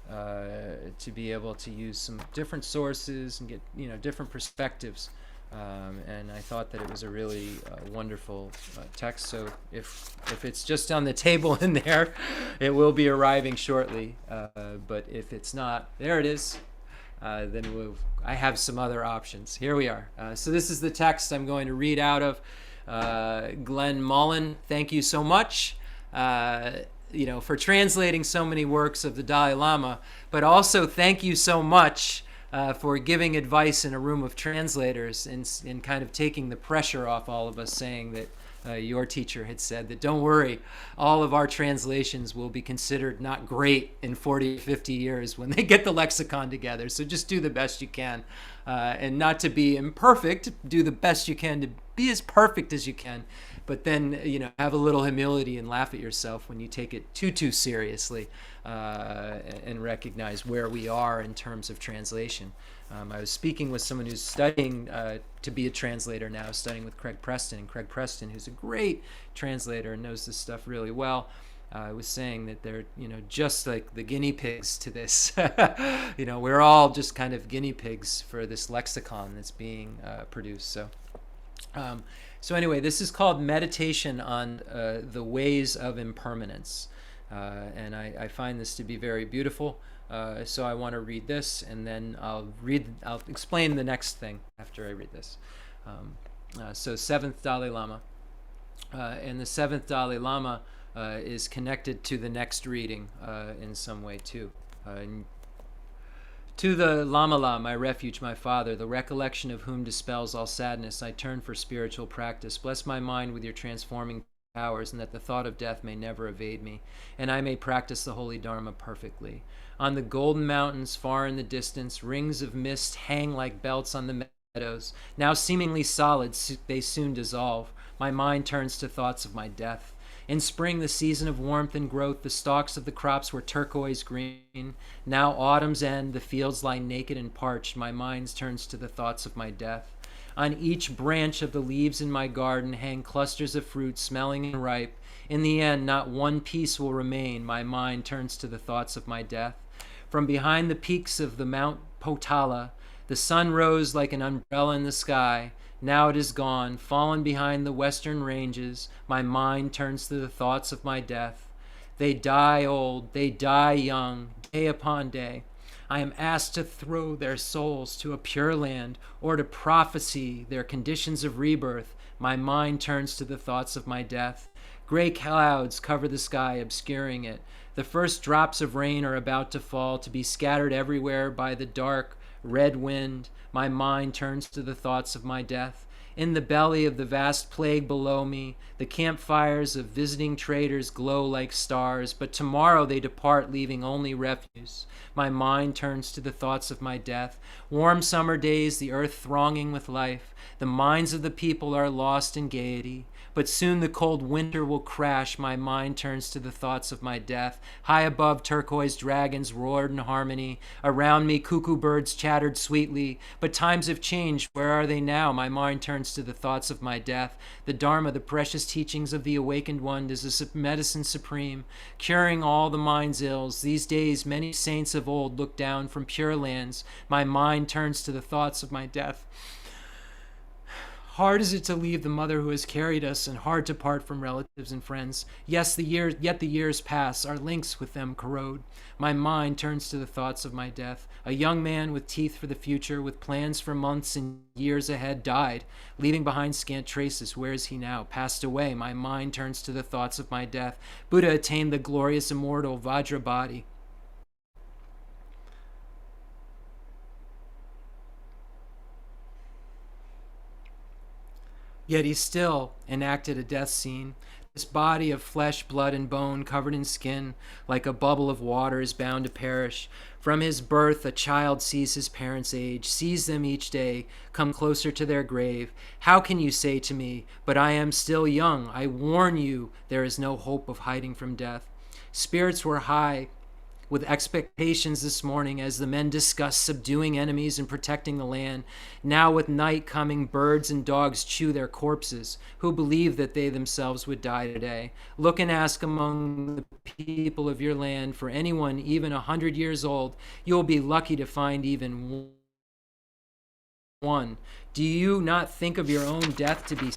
to be able to use some different sources and get different perspectives. And I thought that it was a really wonderful text. So if it's just on the table in there, it will be arriving shortly. But if it's not, there it is. Then I have some other options. Here we are. So this is the text I'm going to read out of. Glenn Mullen, thank you so much, for translating so many works of the Dalai Lama, but also thank you so much for giving advice in a room of translators and kind of taking the pressure off all of us, saying that your teacher had said that don't worry, all of our translations will be considered not great in 40 or 50 years when they get the lexicon together. So just do the best you can, and not to be imperfect, do the best you can to be as perfect as you can, but then have a little humility and laugh at yourself when you take it too seriously, and recognize where we are in terms of translation. I was speaking with someone who's studying to be a translator now, studying with Craig Preston, and Craig Preston, who's a great translator and knows this stuff really well, was saying that they're just like the guinea pigs to this. We're all just kind of guinea pigs for this lexicon that's being produced. So anyway, this is called Meditation on the Ways of Impermanence. And I find this to be very beautiful. So I want to read this, and then I'll explain the next thing after I read this. So seventh Dalai Lama. And the seventh Dalai Lama is connected to the next reading in some way too. To the Lama, my refuge, my father, the recollection of whom dispels all sadness, I turn for spiritual practice. Bless my mind with your transforming powers, and that the thought of death may never evade me, and I may practice the holy Dharma perfectly. On the golden mountains, far in the distance, rings of mist hang like belts on the meadows. Now seemingly solid, they soon dissolve. My mind turns to thoughts of my death. In spring, the season of warmth and growth, the stalks of the crops were turquoise green. Now autumn's end, the fields lie naked and parched. My mind turns to the thoughts of my death. On each branch of the leaves in my garden hang clusters of fruit, smelling and ripe. In the end, not one piece will remain. My mind turns to the thoughts of my death. From behind the peaks of the Mount Potala, the sun rose like an umbrella in the sky. Now it is gone, fallen behind the western ranges. My mind turns to the thoughts of my death. They die old, they die young, day upon day. I am asked to throw their souls to a pure land, or to prophesy their conditions of rebirth. My mind turns to the thoughts of my death. Gray clouds cover the sky, obscuring it. The first drops of rain are about to fall, to be scattered everywhere by the dark, red wind. My mind turns to the thoughts of my death. In the belly of the vast plague below me, the campfires of visiting traders glow like stars, but tomorrow they depart, leaving only refuse. My mind turns to the thoughts of my death. Warm summer days, the earth thronging with life. The minds of the people are lost in gaiety. But soon the cold winter will crash. My mind turns to the thoughts of my death. High above, turquoise dragons roared in harmony. Around me, cuckoo birds chattered sweetly. But times have changed. Where are they now? My mind turns to the thoughts of my death. The Dharma, the precious teachings of the awakened one, is a medicine supreme, curing all the mind's ills. These days, many saints of old look down from pure lands. My mind turns to the thoughts of my death. Hard is it to leave the mother who has carried us, and hard to part from relatives and friends. Yet the years pass, our links with them corrode. My mind turns to the thoughts of my death. A young man with teeth for the future, with plans for months and years ahead, died, leaving behind scant traces. Where is he now? Passed away. My mind turns to the thoughts of my death. Buddha attained the glorious immortal Vajra body. Yet he still enacted a death scene. This body of flesh, blood, and bone, covered in skin, like a bubble of water, is bound to perish. From his birth, a child sees his parents' age, sees them each day come closer to their grave. How can you say to me, but I am still young? I warn you, there is no hope of hiding from death. Spirits were high with expectations this morning as the men discussed subduing enemies and protecting the land. Now with night coming, birds and dogs chew their corpses, who believe that they themselves would die today. Look and ask among the people of your land for anyone even 100 years old. You will be lucky to find even one. Do you not think of your own death to be...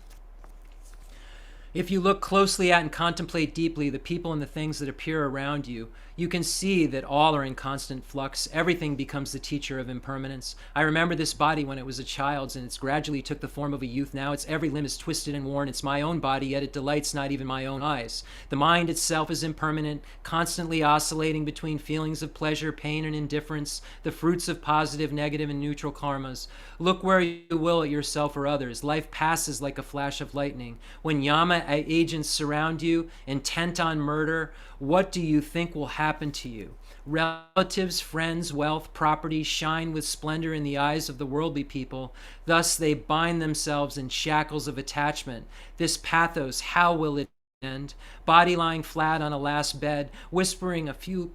If you look closely at and contemplate deeply the people and the things that appear around you, you can see that all are in constant flux. Everything becomes the teacher of impermanence. I remember this body when it was a child's, and it's gradually took the form of a youth. Now its every limb is twisted and worn. It's my own body, yet it delights not even my own eyes. The mind itself is impermanent, constantly oscillating between feelings of pleasure, pain, and indifference, the fruits of positive, negative, and neutral karmas. Look where you will at yourself or others. Life passes like a flash of lightning. When Yama agents surround you, intent on murder, what do you think will happen to you? Relatives, friends, wealth, property shine with splendor in the eyes of the worldly people. Thus they bind themselves in shackles of attachment. This pathos, how will it end? Body lying flat on a last bed, whispering a few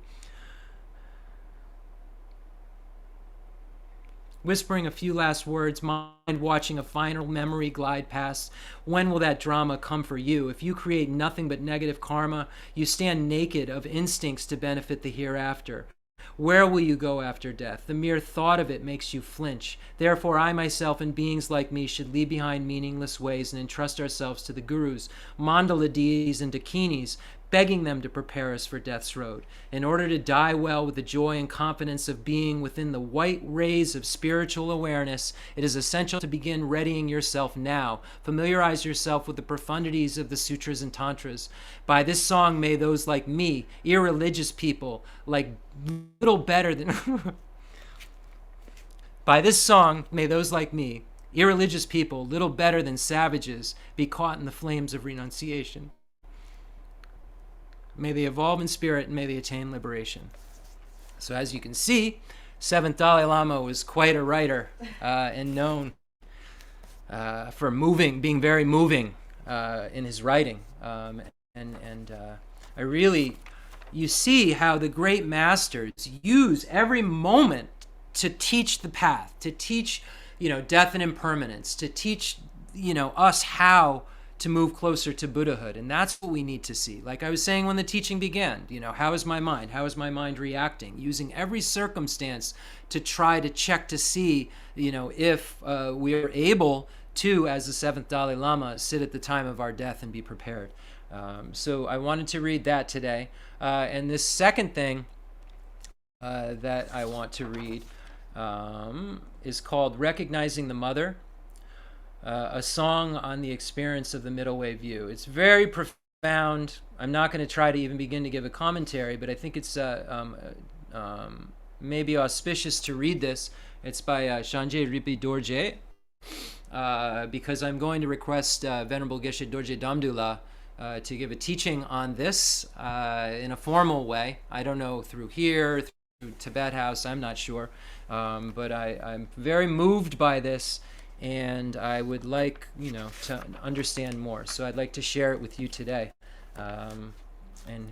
last words, mind watching a final memory glide past. When will that drama come for you? If you create nothing but negative karma, you stand naked of instincts to benefit the hereafter. Where will you go after death? The mere thought of it makes you flinch. Therefore, I myself and beings like me should leave behind meaningless ways and entrust ourselves to the gurus, mandala deities, and dakinis, begging them to prepare us for death's road. In order to die well with the joy and confidence of being within the white rays of spiritual awareness, it is essential to begin readying yourself now. Familiarize yourself with the profundities of the sutras and tantras. By this song, may those like me, irreligious people, like little better than... By this song, may those like me, irreligious people, little better than savages, be caught in the flames of renunciation. May they evolve in spirit and may they attain liberation. So as you can see, 7th Dalai Lama was quite a writer and known for being very moving in his writing. You see how the great masters use every moment to teach the path, to teach, death and impermanence, to teach, us how to move closer to Buddhahood. And that's what we need to see. Like I was saying when the teaching began, how is my mind? How is my mind reacting? Using every circumstance to try to check to see, if we are able to, as the 7th Dalai Lama, sit at the time of our death and be prepared. So I wanted to read that today. And this second thing that I want to read is called Recognizing the Mother. A song on the experience of the middle way view. It's very profound. I'm not going to try to even begin to give a commentary, but I think it's maybe auspicious to read this. It's by Shanjay Ripi Dorje, because I'm going to request Venerable Geshe Dorje Damdula to give a teaching on this in a formal way. I don't know, through here, through Tibet House, I'm not sure. But I'm very moved by this, and I would like, to understand more. So I'd like to share it with you today. And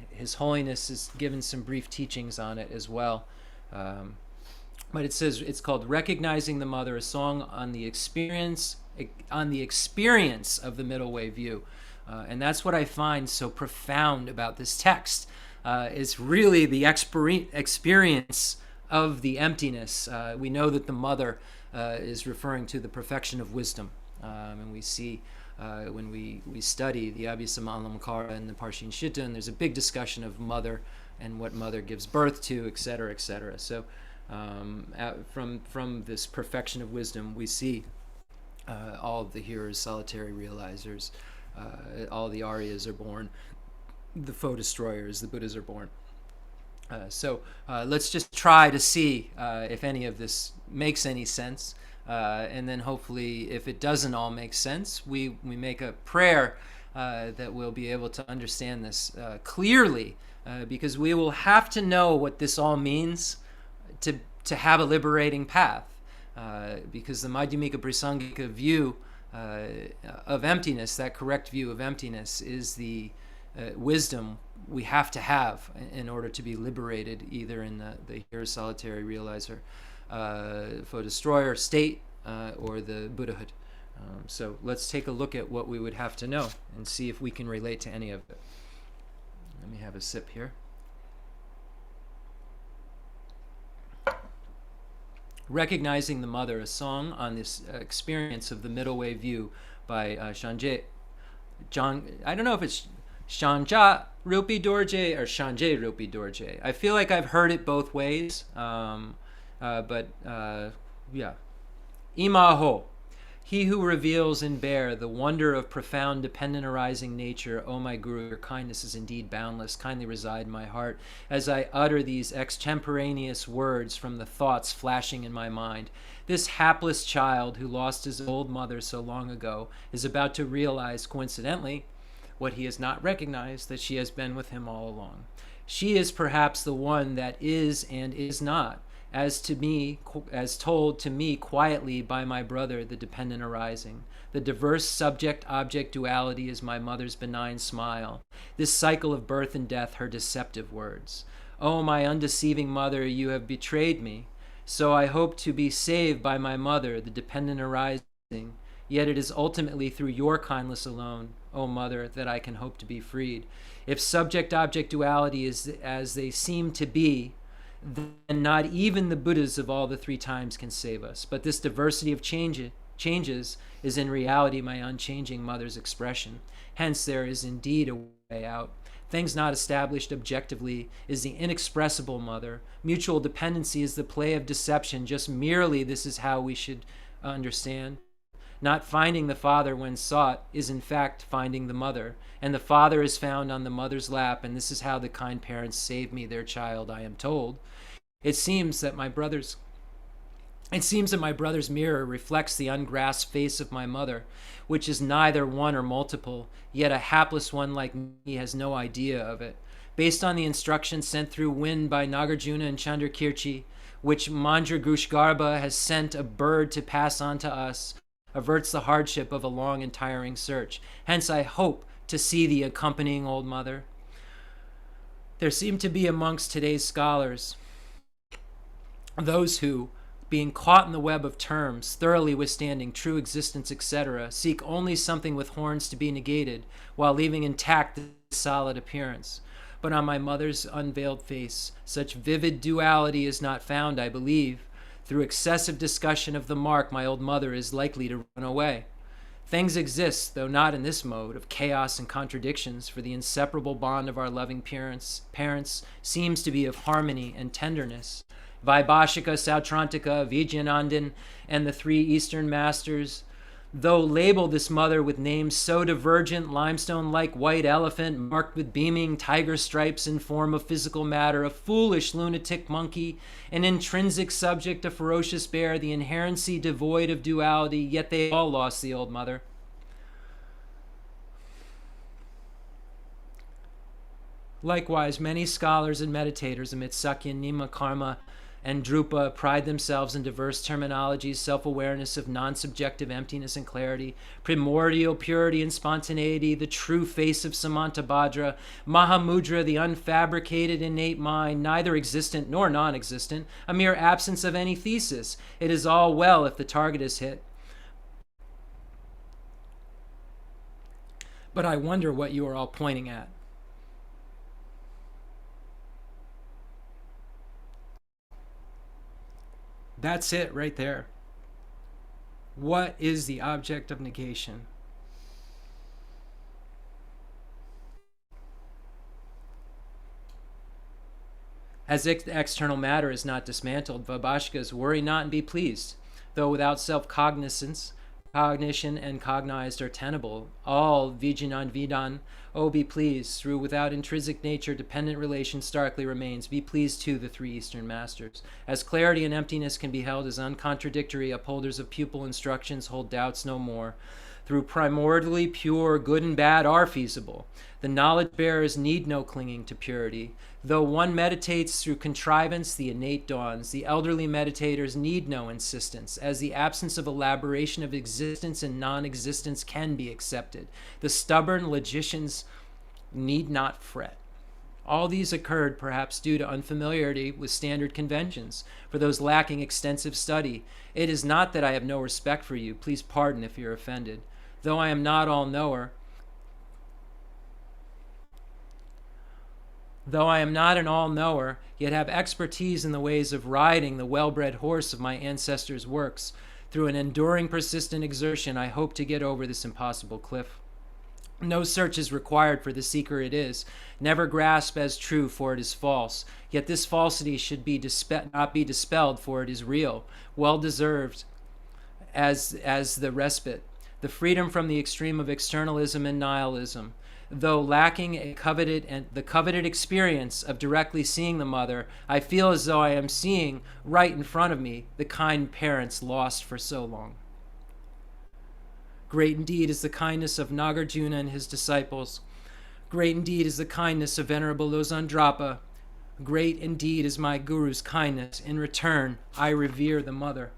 His Holiness has given some brief teachings on it as well. But it says, it's called Recognizing the Mother, a song on the experience of the middle way view. And that's what I find so profound about this text, is really the experience of the emptiness. We know that the mother is referring to the perfection of wisdom. And we see when we study the Abhisammalamkara and the Parshin Shitta, and there's a big discussion of mother and what mother gives birth to, etc., etc. So from this perfection of wisdom, we see all of the hearers, solitary realizers, all the Aryas are born, the foe destroyers, the Buddhas are born. So let's just try to see if any of this makes any sense. And then hopefully, if it doesn't all make sense, we make a prayer that we'll be able to understand this clearly, because we will have to know what this all means to have a liberating path. Because the Madhyamika Prasangika view of emptiness, that correct view of emptiness, is the wisdom we have to have in order to be liberated, either in the here solitary realizer, foe destroyer state, or the Buddhahood. So let's take a look at what we would have to know and see if we can relate to any of it. Let me have a sip here. Recognizing the Mother, a song on this experience of the middle way view by Shanjay. I don't know if it's Shanja Rupi Dorje or Shanjay Rupi Dorje. I feel like I've heard it both ways, but yeah. Imaho, he who reveals and bear the wonder of profound dependent arising nature, O my Guru, your kindness is indeed boundless. Kindly reside in my heart as I utter these extemporaneous words from the thoughts flashing in my mind. This hapless child who lost his old mother so long ago is about to realize, coincidentally, what he has not recognized, that she has been with him all along. She is perhaps the one that is and is not, as told to me quietly by my brother, the dependent arising. The diverse subject-object duality is my mother's benign smile. This cycle of birth and death, her deceptive words. Oh, my undeceiving mother, you have betrayed me. So I hope to be saved by my mother, the dependent arising. Yet it is ultimately through your kindness alone, O Mother, that I can hope to be freed. If subject-object duality is as they seem to be, then not even the Buddhas of all the three times can save us. But this diversity of changes is in reality my unchanging mother's expression. Hence there is indeed a way out. Things not established objectively is the inexpressible mother. Mutual dependency is the play of deception. Just merely this is how we should understand. Not finding the father when sought is in fact finding the mother. And the father is found on the mother's lap, and this is how the kind parents save me their child, I am told. It seems that my brother's mirror reflects the ungrasped face of my mother, which is neither one or multiple, yet a hapless one like me has no idea of it. Based on the instructions sent through wind by Nagarjuna and Chandrakirti, which Mandragushtagarbha has sent a bird to pass on to us, averts the hardship of a long and tiring search. Hence I hope to see the accompanying old mother. There seem to be amongst today's scholars those who, being caught in the web of terms, thoroughly withstanding true existence, etc., seek only something with horns to be negated, while leaving intact the solid appearance. But on my mother's unveiled face, such vivid duality is not found, I believe. Through excessive discussion of the mark, my old mother is likely to run away. Things exist, though not in this mode, of chaos and contradictions, for the inseparable bond of our loving parents seems to be of harmony and tenderness. Vaibhashika, Sautrantika, Vijnanandin, and the three Eastern masters, though label this mother with names so divergent, limestone-like white elephant, marked with beaming tiger stripes in form of physical matter, a foolish lunatic monkey, an intrinsic subject, a ferocious bear, the inherency devoid of duality, yet they all lost the old mother. Likewise, many scholars and meditators amidst Sakya, Nima, Karma, and Drupa pride themselves in diverse terminologies, self-awareness of non-subjective emptiness and clarity, primordial purity and spontaneity, the true face of Samantabhadra, Mahamudra, the unfabricated innate mind, neither existent nor non-existent, a mere absence of any thesis. It is all well if the target is hit. But I wonder what you are all pointing at. That's it right there. What is the object of negation? As external matter is not dismantled, Vaibhashika's worry not and be pleased. Though without self-cognizance, cognition and cognized are tenable. All Vijanan, oh be pleased, through without intrinsic nature dependent relation starkly remains. Be pleased too, the three Eastern masters. As clarity and emptiness can be held as uncontradictory, upholders of pupil instructions hold doubts no more. Through primordially pure, good and bad are feasible. The knowledge bearers need no clinging to purity. Though one meditates through contrivance, the innate dawns. The elderly meditators need no insistence, as the absence of elaboration of existence and non-existence can be accepted. The stubborn logicians need not fret. All these occurred perhaps due to unfamiliarity with standard conventions. For those lacking extensive study, it is not that I have no respect for you. Please pardon if you're offended. Though I am not all-knower, Though I am not an all-knower, yet have expertise in the ways of riding the well-bred horse of my ancestors' works. Through an enduring, persistent exertion, I hope to get over this impossible cliff. No search is required for the seeker it is. Never grasp as true, for it is false. Yet this falsity should be not be dispelled, for it is real, well-deserved as the respite, the freedom from the extreme of externalism and nihilism. Though lacking the coveted experience of directly seeing the mother, I feel as though I am seeing right in front of me the kind parents lost for so long. Great indeed is the kindness of Nagarjuna and his disciples. Great indeed is the kindness of Venerable Losandrapa. Great indeed is my Guru's kindness. In return, I revere the mother.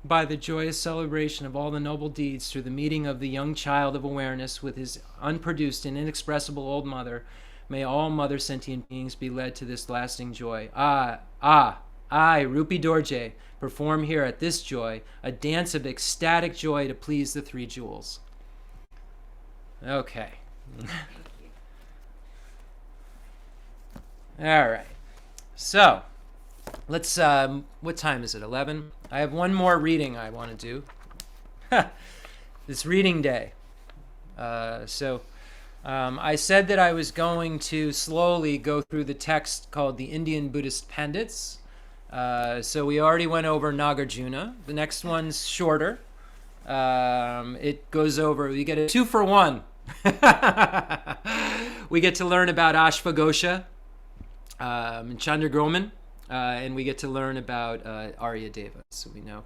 By the joyous celebration of all the noble deeds through the meeting of the young child of awareness with his unproduced and inexpressible old mother, may all mother sentient beings be led to this lasting joy. I, Rupi Dorje, perform here at this joy a dance of ecstatic joy to please the three jewels. Okay. All right. So, Let's, what time is it? 11? I have one more reading I want to do. This reading day. I said that I was going to slowly go through the text called the Indian Buddhist Pandits. So we already went over Nagarjuna. The next one's shorter. It goes over, you get a 2-for-1. We get to learn about Ashvaghosha, Chandragoman, and we get to learn about Aryadeva. So we know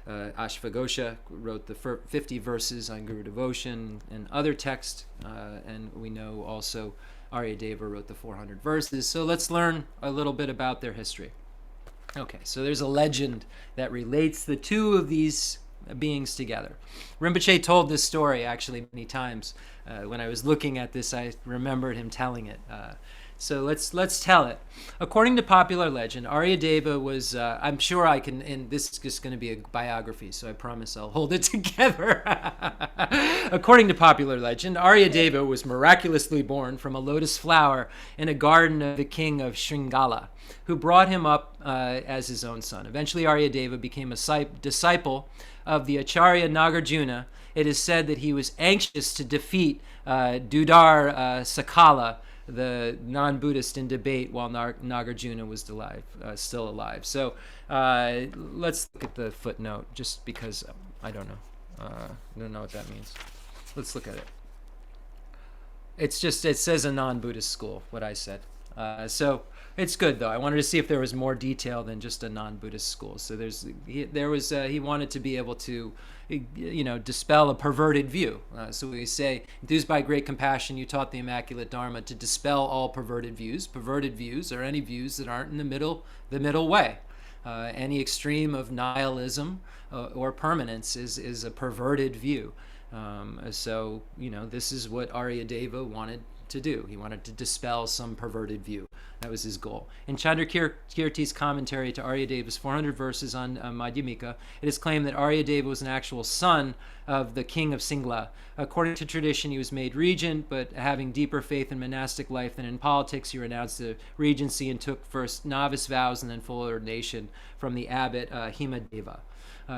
Ashvaghosha wrote the 50 verses on Guru devotion and other texts, and we know also Aryadeva wrote the 400 verses. So let's learn a little bit about their history. Okay, so there's a legend that relates the two of these beings together. Rinpoche told this story actually many times. When I was looking at this, I remembered him telling it. So let's tell it. According to popular legend, Aryadeva was, I'm sure I can, and this is just going to be a biography, so I promise I'll hold it together. According to popular legend, Aryadeva was miraculously born from a lotus flower in a garden of the king of Shringala, who brought him up as his own son. Eventually, Aryadeva became a disciple of the Acharya Nagarjuna. It is said that he was anxious to defeat Dudar Sakala, the non-Buddhist, in debate while Nagarjuna was still alive. So let's look at the footnote, just because I don't know what that means. Let's look at it. It says a non-Buddhist school, what I said. So it's good though. I wanted to see if there was more detail than just a non-Buddhist school. So he wanted to be able to, dispel a perverted view. So we say, enthused by great compassion, you taught the immaculate Dharma to dispel all perverted views. Perverted views are any views that aren't in the middle way. Any extreme of nihilism or permanence is a perverted view. So this is what Aryadeva wanted to do. He wanted to dispel some perverted view. That was his goal. In Chandrakirti's commentary to Aryadeva's 400 verses on Madhyamika, it is claimed that Aryadeva was an actual son of the king of Singla. According to tradition, he was made regent, but having deeper faith in monastic life than in politics, he renounced the regency and took first novice vows and then full ordination from the abbot Himadeva.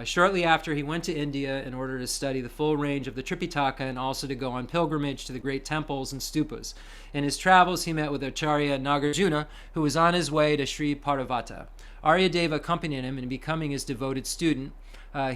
Shortly after, he went to India in order to study the full range of the Tripitaka and also to go on pilgrimage to the great temples and stupas. In his travels, he met with Acharya Nagarjuna, who was on his way to Sri Parvata. Aryadeva accompanied him, and becoming his devoted student,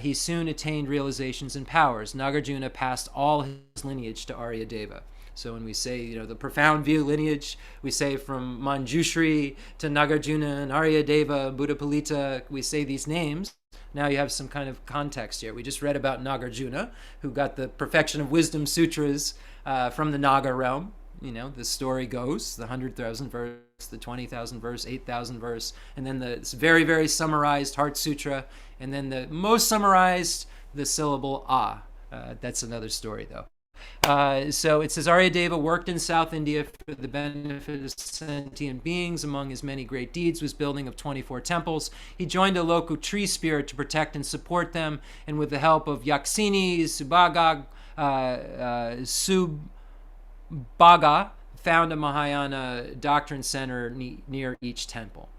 he soon attained realizations and powers. Nagarjuna passed all his lineage to Aryadeva. So when we say, the profound view lineage, we say from Manjushri to Nagarjuna and Aryadeva, Buddhapalita, we say these names. Now you have some kind of context here. We just read about Nagarjuna, who got the Perfection of Wisdom Sutras from the Naga realm. The story goes, the 100,000 verse, the 20,000 verse, 8,000 verse, and then the very, very summarized Heart Sutra, and then the most summarized, the syllable Ah. That's another story, though. So it says Aryadeva worked in South India for the benefit of sentient beings. Among his many great deeds was building of 24 temples. He joined a local tree spirit to protect and support them, and with the help of Yaksini, Subhaga, found a Mahayana doctrine center near each temple.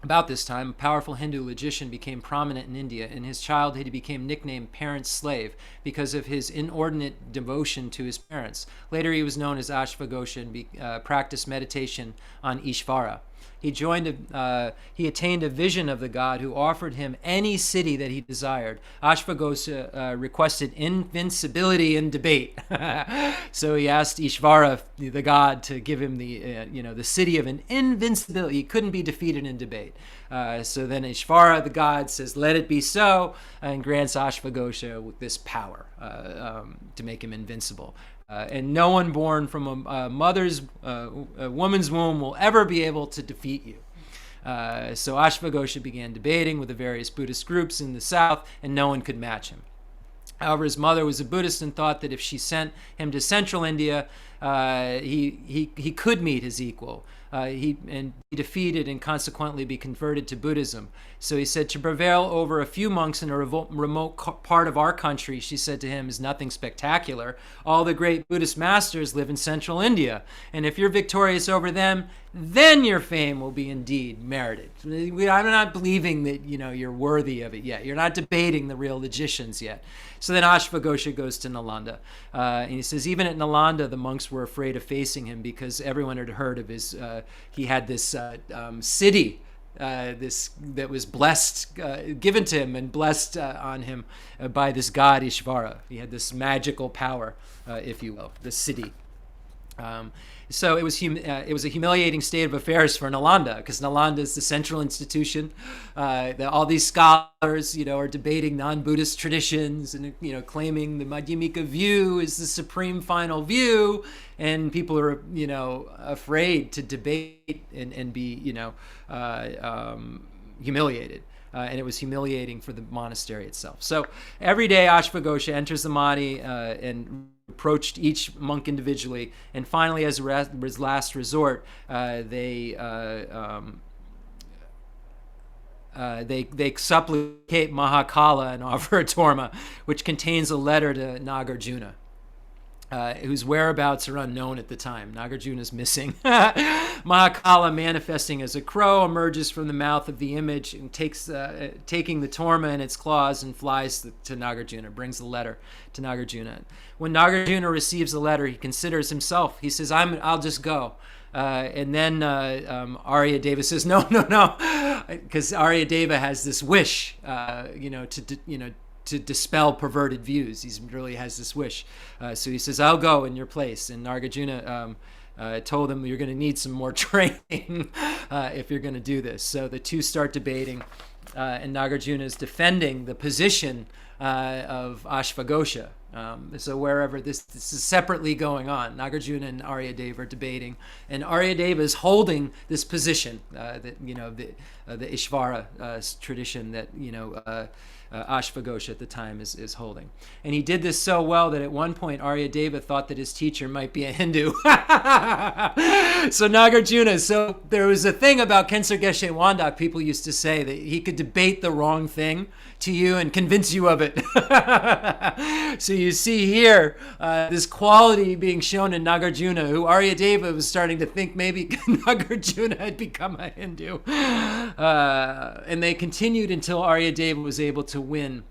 About this time, a powerful Hindu logician became prominent in India. In his childhood, he became nicknamed Parent's Slave because of his inordinate devotion to his parents. Later, he was known as Ashvaghosha and practiced meditation on Ishvara. He attained a vision of the god who offered him any city that he desired. Ashvaghosha requested invincibility in debate. So he asked Ishvara, the god, to give him the city of an invincibility. He couldn't be defeated in debate. So then Ishvara, the god, says, "Let it be so," and grants Ashvaghosha with this power to make him invincible. And no one born from a woman's womb will ever be able to defeat you. So Ashvaghosha began debating with the various Buddhist groups in the south, and no one could match him. However, his mother was a Buddhist and thought that if she sent him to central India, he could meet his equal. he be defeated and consequently be converted to Buddhism. So he said, to prevail over a few monks in a remote part of our country, she said to him, is nothing spectacular. All the great Buddhist masters live in central India, and if you're victorious over them, then your fame will be indeed merited. I'm not believing that you're worthy of it yet. You're not debating the real logicians yet. So then Ashvaghosha goes to Nalanda, and he says even at Nalanda the monks were afraid of facing him because everyone had heard of his. He had this city. This that was blessed, given to him and blessed on him by this god Ishvara. He had this magical power, if you will, the city. So it was a humiliating state of affairs for Nalanda, because Nalanda is the central institution. All these scholars, are debating non-Buddhist traditions and claiming the Madhyamika view is the supreme final view, and people are afraid to debate and be humiliated. And it was humiliating for the monastery itself. So every day Ashvaghosha enters the Mahdi and approached each monk individually, and finally, as his last resort, they supplicate Mahakala and offer a torma, which contains a letter to Nagarjuna, whose whereabouts are unknown at the time. Nagarjuna is missing. Mahakala, manifesting as a crow, emerges from the mouth of the image and taking the torma in its claws and flies to Nagarjuna, brings the letter to Nagarjuna. When Nagarjuna receives the letter, he considers himself. He says, I'll just go. And then Aryadeva says, no, because Aryadeva has this wish, to dispel perverted views. He really has this wish. So he says, I'll go in your place. And Nagarjuna told him, you're going to need some more training if you're going to do this. So the two start debating, and Nagarjuna is defending the position of Ashvaghosha. So wherever this is separately going on, Nagarjuna and Aryadeva are debating, and Aryadeva is holding this position that the Ishvara tradition that Ashvaghosha at the time is holding. And he did this so well that at one point Aryadeva thought that his teacher might be a Hindu. So Nagarjuna, so there was a thing about Khensur Geshe Wandak, people used to say that he could debate the wrong thing to you and convince you of it. So you see here this quality being shown in Nagarjuna, who Aryadeva was starting to think maybe Nagarjuna had become a Hindu. And they continued until Aryadeva was able to win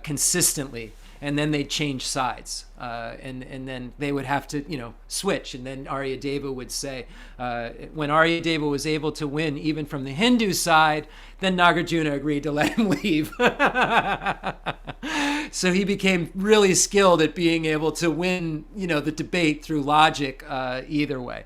consistently, and then they changed sides, and then they would have to switch, and then Aryadeva would say, when Aryadeva was able to win even from the Hindu side, then Nagarjuna agreed to let him leave. So he became really skilled at being able to win the debate through logic either way.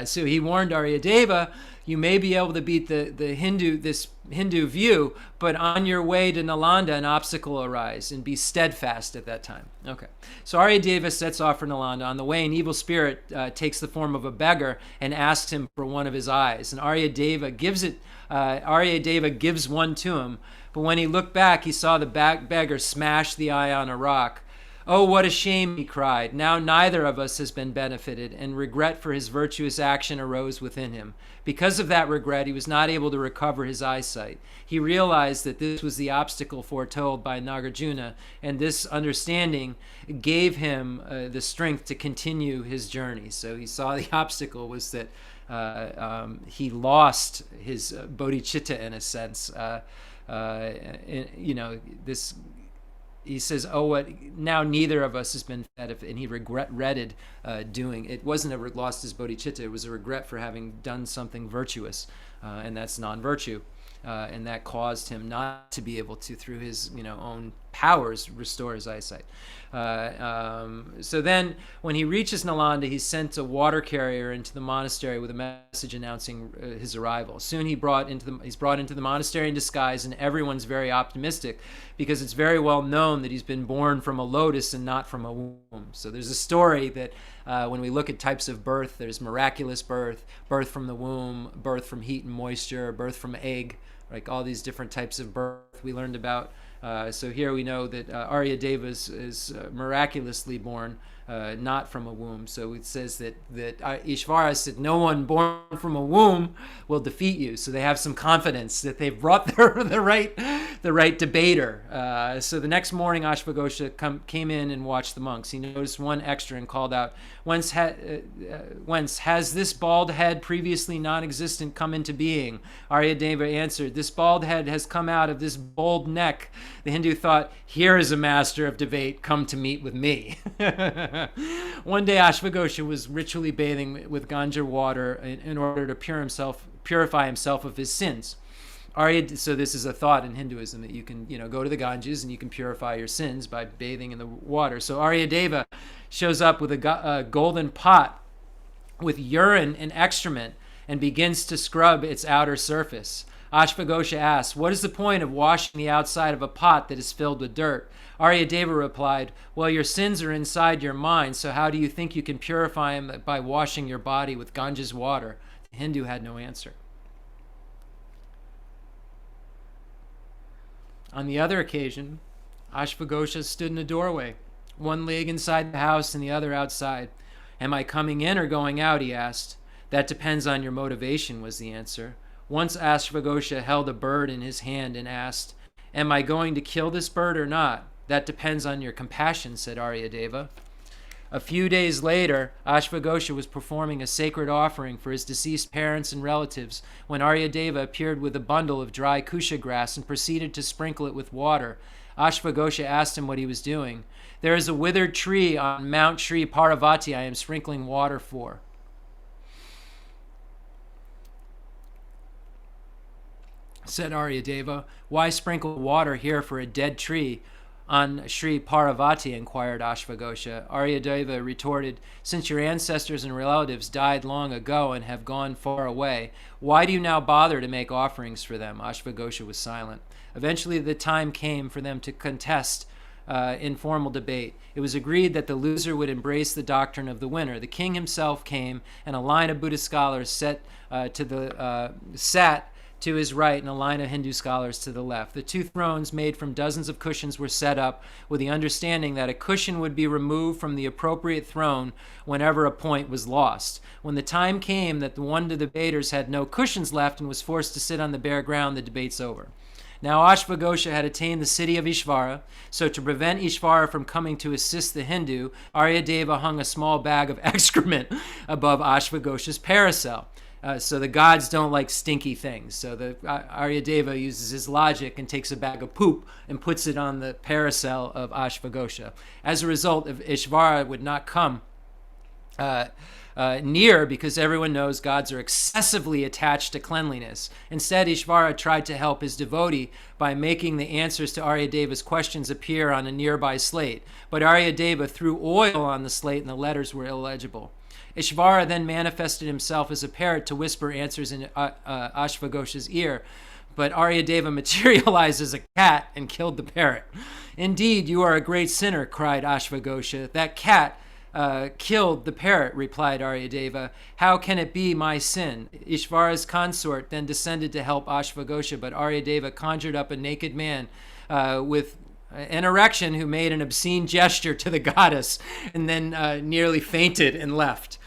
So he warned Aryadeva, you may be able to beat this Hindu view, but on your way to Nalanda, an obstacle will arise, and be steadfast at that time. Okay. So Aryadeva sets off for Nalanda. On the way, an evil spirit takes the form of a beggar and asks him for one of his eyes. And Aryadeva gives one to him. But when he looked back, he saw the beggar smash the eye on a rock. Oh, what a shame, he cried. Now neither of us has been benefited, and regret for his virtuous action arose within him. Because of that regret, he was not able to recover his eyesight. He realized that this was the obstacle foretold by Nagarjuna, and this understanding gave him the strength to continue his journey. So he saw the obstacle was that he lost his bodhicitta in a sense. This... He says, now neither of us has been fed, and he regretted doing. It wasn't lost his bodhicitta, it was a regret for having done something virtuous, and that's non-virtue. And that caused him not to be able to, through his own powers, restore his eyesight. So then, when he reaches Nalanda, he's sent a water carrier into the monastery with a message announcing his arrival. Soon he's brought into the monastery in disguise, and everyone's very optimistic because it's very well known that he's been born from a lotus and not from a womb. So there's a story that when we look at types of birth, there's miraculous birth, birth from the womb, birth from heat and moisture, birth from egg, like all these different types of birth we learned about. So here we know that Aryadeva is miraculously born not from a womb. So it says that Ishvara said, no one born from a womb will defeat you. So they have some confidence that they've brought the right debater. So the next morning, Ashvaghosha came in and watched the monks. He noticed one extra and called out, whence has this bald head previously non-existent come into being? Aryadeva answered, this bald head has come out of this bold neck. The Hindu thought, here is a master of debate come to meet with me. One day Ashvaghosha was ritually bathing with Ganga water in order to purify himself of his sins. So this is a thought in Hinduism that you can, go to the Ganges and you can purify your sins by bathing in the water. So Aryadeva shows up with a golden pot with urine and excrement and begins to scrub its outer surface. Ashvaghosha asks, what is the point of washing the outside of a pot that is filled with dirt? Aryadeva replied, well, your sins are inside your mind, so how do you think you can purify them by washing your body with Ganges water? The Hindu had no answer. On the other occasion, Ashvaghosha stood in a doorway, one leg inside the house and the other outside. Am I coming in or going out, he asked. That depends on your motivation, was the answer. Once Ashvaghosha held a bird in his hand and asked, am I going to kill this bird or not? That depends on your compassion, said Aryadeva. A few days later, Ashvaghosha was performing a sacred offering for his deceased parents and relatives when Aryadeva appeared with a bundle of dry kusha grass and proceeded to sprinkle it with water. Ashvaghosha asked him what he was doing. There is a withered tree on Mount Sri Parvati I am sprinkling water for. Said Aryadeva. Why sprinkle water here for a dead tree? On Sri Parvati, inquired Ashvaghosha. Aryadeva retorted, since your ancestors and relatives died long ago and have gone far away, why do you now bother to make offerings for them? Ashvaghosha was silent. Eventually the time came for them to contest in formal debate. It was agreed that the loser would embrace the doctrine of the winner. The king himself came, and a line of Buddhist scholars sat to his right and a line of Hindu scholars to the left. The two thrones made from dozens of cushions were set up with the understanding that a cushion would be removed from the appropriate throne whenever a point was lost. When the time came that the one of the debaters had no cushions left and was forced to sit on the bare ground, the debate's over. Now Ashvaghosha had attained the city of Ishvara, so to prevent Ishvara from coming to assist the Hindu, Aryadeva hung a small bag of excrement above Ashvaghosha's parasol. So the gods don't like stinky things. So the Aryadeva uses his logic and takes a bag of poop and puts it on the parasol of Ashvaghosha. As a result, if Ishvara would not come near, because everyone knows gods are excessively attached to cleanliness. Instead, Ishvara tried to help his devotee by making the answers to Aryadeva's questions appear on a nearby slate. But Aryadeva threw oil on the slate and the letters were illegible. Ishvara then manifested himself as a parrot to whisper answers in Ashvaghosha's ear, but Aryadeva materialized as a cat and killed the parrot. Indeed, you are a great sinner, cried Ashvaghosha. That cat killed the parrot, replied Aryadeva. How can it be my sin? Ishvara's consort then descended to help Ashvaghosha, but Aryadeva conjured up a naked man with an erection who made an obscene gesture to the goddess and then nearly fainted and left.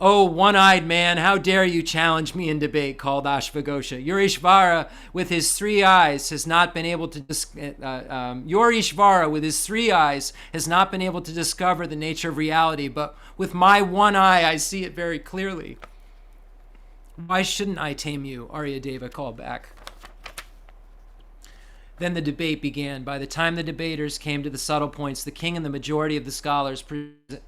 Oh, one-eyed man, how dare you challenge me in debate, called Ashvaghosha. Your Ishvara with his 3 eyes has not been able to discover the nature of reality, but with my one eye I see it very clearly. Why shouldn't I tame you? Aryadeva called back. Then the debate began. By the time the debaters came to the subtle points, the king and the majority of the scholars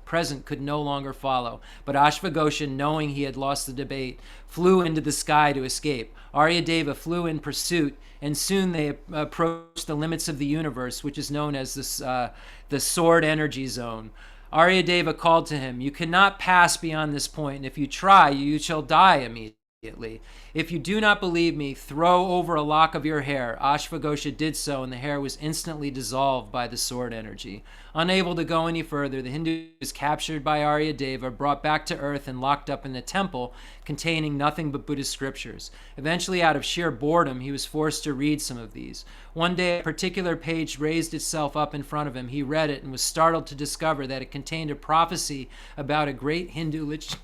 present could no longer follow. But Ashvaghosha, knowing he had lost the debate, flew into the sky to escape. Aryadeva flew in pursuit, and soon they approached the limits of the universe, which is known as the sword energy zone. Aryadeva called to him, you cannot pass beyond this point, and if you try, you shall die immediately. immediately. If you do not believe me, throw over a lock of your hair. Ashvaghosha did so, and the hair was instantly dissolved by the sword energy. Unable to go any further, the Hindu was captured by Aryadeva, brought back to earth, and locked up in a temple containing nothing but Buddhist scriptures. Eventually, out of sheer boredom, he was forced to read some of these. One day, a particular page raised itself up in front of him. He read it and was startled to discover that it contained a prophecy about a great Hindu logician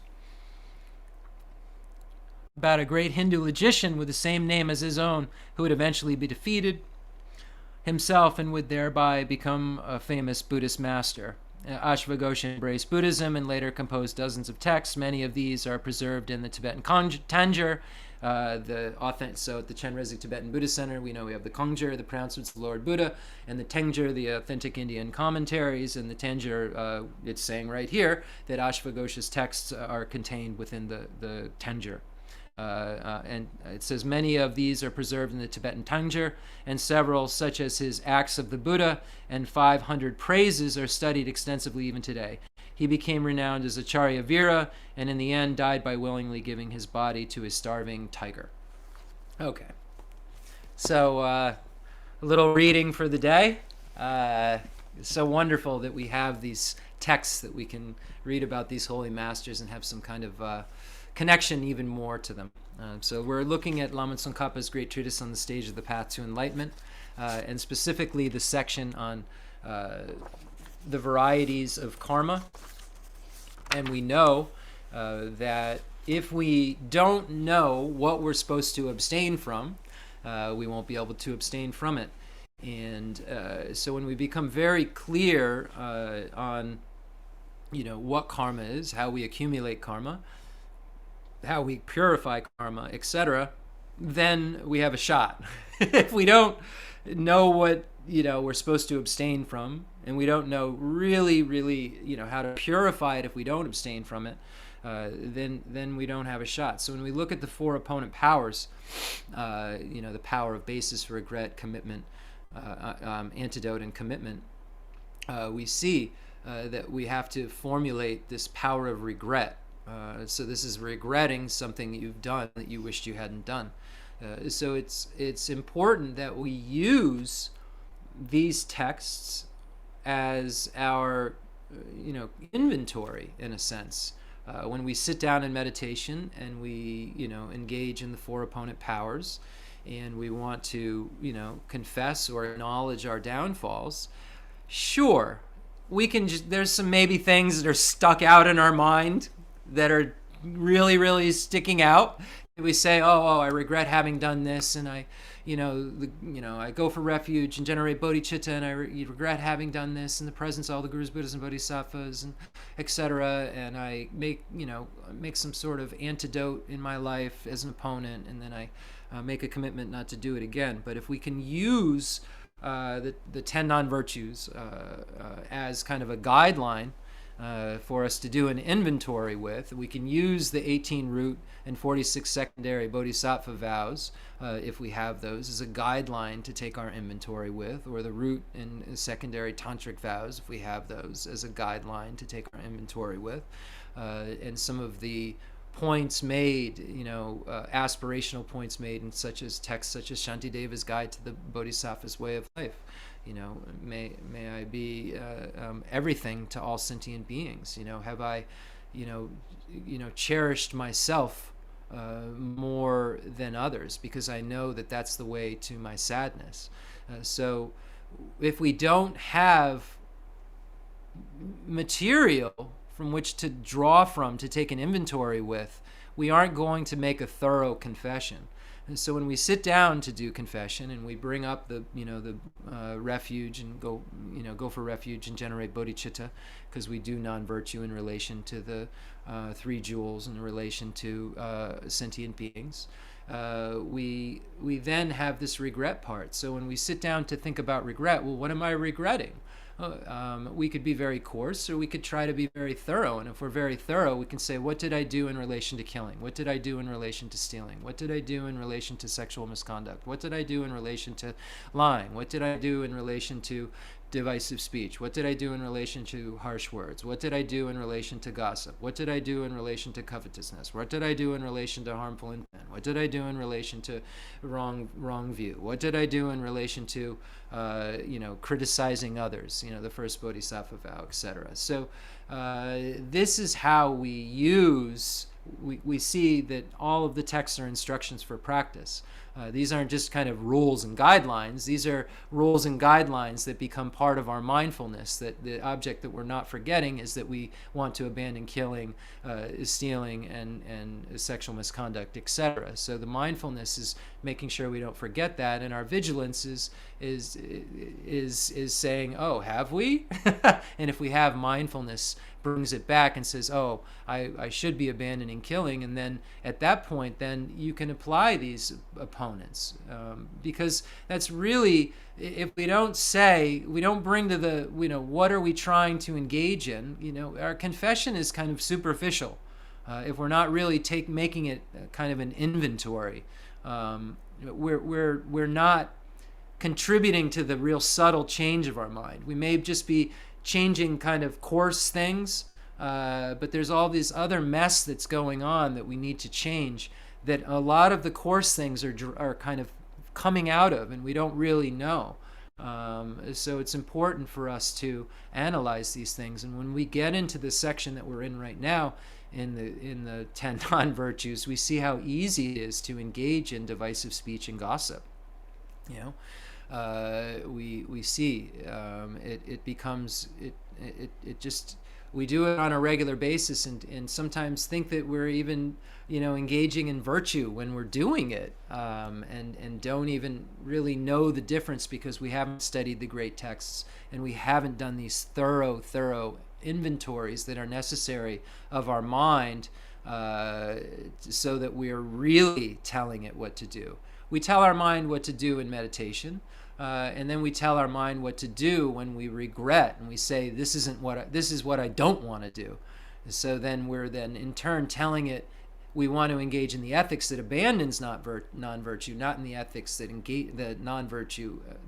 with the same name as his own, who would eventually be defeated himself and would thereby become a famous Buddhist master. Ashvaghosha embraced Buddhism and later composed dozens of texts. Many of these are preserved in the Tibetan Tanjur, so at the Chenrezig Tibetan Buddhist Center, we know we have the Kangjur, the pronouncements of the Lord Buddha, and the Tengjur, the authentic Indian commentaries. And the Tanjur, it's saying right here that Ashvaghosha's texts are contained within the Tenjur. And it says many of these are preserved in the Tibetan Tanjur, and several, such as his Acts of the Buddha and 500 Praises, are studied extensively even today. He became renowned as Acharya Vira, and in the end died by willingly giving his body to his starving tiger. Okay, so a little reading for the day. It's so wonderful that we have these texts that we can read about these holy masters and have some kind of connection even more to them. So we're looking at Lama Tsongkhapa's great treatise on the stage of the path to enlightenment, and specifically the section on the varieties of karma. And we know that if we don't know what we're supposed to abstain from, we won't be able to abstain from it. And so when we become very clear on what karma is, how we accumulate karma, how we purify karma, etc., then we have a shot. If we don't know what we're supposed to abstain from, and we don't know really how to purify it if we don't abstain from it, then we don't have a shot. So when we look at the four opponent powers, the power of basis, regret, commitment, antidote, and commitment, we see that we have to formulate this power of regret. So this is regretting something that you've done that you wished you hadn't done. So it's important that we use these texts as our inventory, in a sense. When we sit down in meditation and we engage in the four opponent powers, and we want to confess or acknowledge our downfalls, sure, we can there's some maybe things that are stuck out in our mind that are really sticking out. We say, oh, I regret having done this, and I go for refuge and generate bodhicitta, and I regret having done this in the presence of all the gurus, buddhas, and bodhisattvas, and etc. And I make some sort of antidote in my life as an opponent, and then I make a commitment not to do it again. But if we can use the 10 non-virtues as kind of a guideline for us to do an inventory with, we can use the 18 root and 46 secondary bodhisattva vows, if we have those, as a guideline to take our inventory with, or the root and secondary tantric vows, if we have those, as a guideline to take our inventory with, and some of the points made, aspirational points made in texts such as Shantideva's Guide to the Bodhisattva's Way of Life. May I be everything to all sentient beings. Have I, cherished myself more than others, because I know that that's the way to my sadness. So if we don't have material from which to draw from, to take an inventory with, we aren't going to make a thorough confession. And so when we sit down to do confession and we bring up the refuge and go for refuge and generate bodhicitta, because we do non-virtue in relation to the three jewels, in relation to sentient beings, we then have this regret part. So when we sit down to think about regret, well, what am I regretting? We could be very coarse, or we could try to be very thorough. And if we're very thorough, we can say, what did I do in relation to killing? What did I do in relation to stealing? What did I do in relation to sexual misconduct? What did I do in relation to lying? What did I do in relation to divisive speech? What did I do in relation to harsh words? What did I do in relation to gossip? What did I do in relation to covetousness? What did I do in relation to harmful intent? What did I do in relation to wrong view? What did I do in relation to criticizing others? The first bodhisattva vow, etc. So this is how we use. We see that all of the texts are instructions for practice. These aren't just kind of rules and guidelines. These are rules and guidelines that become part of our mindfulness, that the object that we're not forgetting is that we want to abandon killing, stealing, and sexual misconduct, etc. So the mindfulness is making sure we don't forget that, and our vigilance is saying, oh, have we? And if we have, mindfulness brings it back and says, oh, I should be abandoning killing. And then at that point, then you can apply these opponents, because that's really, if we don't bring to the, what are we trying to engage in? Our confession is kind of superficial. If we're not really making it kind of an inventory, we're not contributing to the real subtle change of our mind. We may just be changing kind of coarse things, but there's all this other mess that's going on that we need to change, that a lot of the coarse things are kind of coming out of, and we don't really know. So it's important for us to analyze these things. And when we get into the section that we're in right now, in the 10 non-virtues, we see how easy it is to engage in divisive speech and gossip. We see it becomes it just, we do it on a regular basis, and sometimes think that we're even engaging in virtue when we're doing it, and don't even really know the difference, because we haven't studied the great texts, and we haven't done these thorough inventories that are necessary of our mind, so that we're really telling it what to do. We tell our mind what to do in meditation, and then we tell our mind what to do when we regret, and we say, this is what I don't want to do. So then we're in turn telling it we want to engage in the ethics that abandons non-virtue, not in the ethics that engage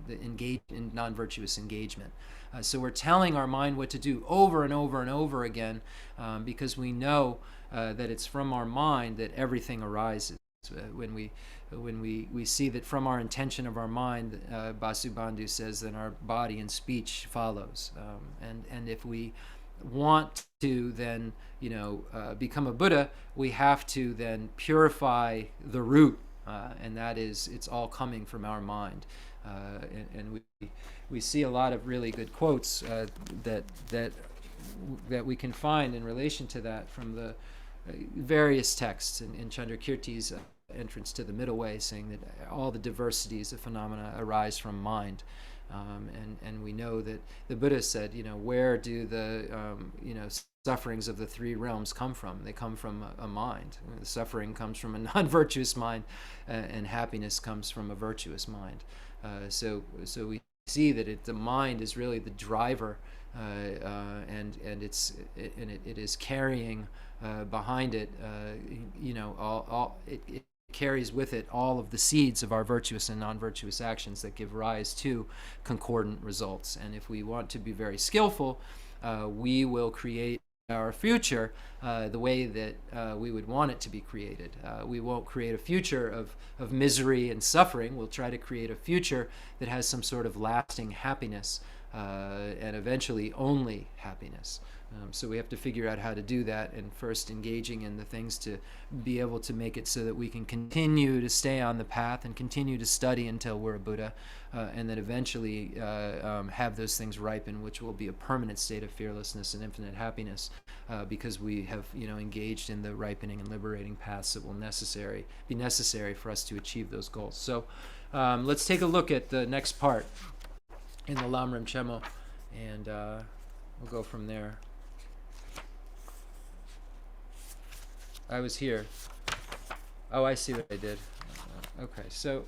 engage in non-virtuous engagement. So we're telling our mind what to do over and over and over again, because we know that it's from our mind that everything arises. When we see that from our intention of our mind, Vasubandhu says, then our body and speech follows. And if we want to then become a Buddha, we have to then purify the root, and that is, it's all coming from our mind. And we see a lot of really good quotes that we can find in relation to that from the various texts in Chandrakirti's entrance to the middle way, saying that all the diversities of phenomena arise from mind. And we know that the Buddha said, where do the sufferings of the three realms come from? They come from a mind. Suffering comes from a non-virtuous mind, and happiness comes from a virtuous mind. So we see that the mind is really the driver, and it is carrying behind it, it carries with it all of the seeds of our virtuous and non-virtuous actions that give rise to concordant results. And if we want to be very skillful, we will create our future the way that we would want it to be created. We won't create a future of misery and suffering. We'll try to create a future that has some sort of lasting happiness, and eventually only happiness. So we have to figure out how to do that, and first engaging in the things to be able to make it so that we can continue to stay on the path and continue to study until we're a Buddha, and then eventually have those things ripen, which will be a permanent state of fearlessness and infinite happiness, because we have engaged in the ripening and liberating paths that will be necessary for us to achieve those goals. So let's take a look at the next part in the Lam Rim Chemo, and we'll go from there. I was here. Oh, I see what I did. Okay, so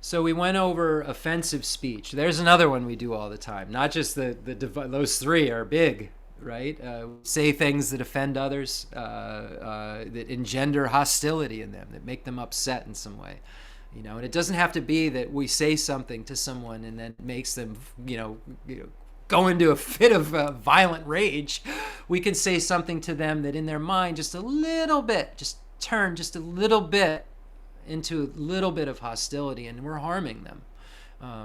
So we went over offensive speech. There's another one we do all the time. Not just those three are big. right? Say things that offend others, that engender hostility in them, that make them upset in some way. And it doesn't have to be that we say something to someone and then it makes them, go into a fit of violent rage. We can say something to them that in their mind just a little bit, just turn just a little bit into a little bit of hostility, and we're harming them.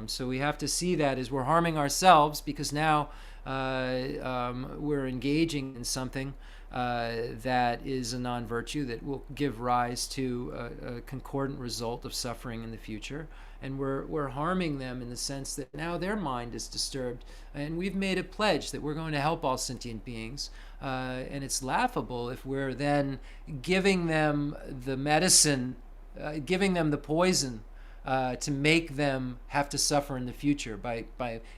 So we have to see that as we're harming ourselves, because now we're engaging in something that is a non-virtue that will give rise to a concordant result of suffering in the future. And we're harming them in the sense that now their mind is disturbed, and we've made a pledge that we're going to help all sentient beings. And it's laughable if we're then giving them the medicine, giving them the poison to make them have to suffer in the future by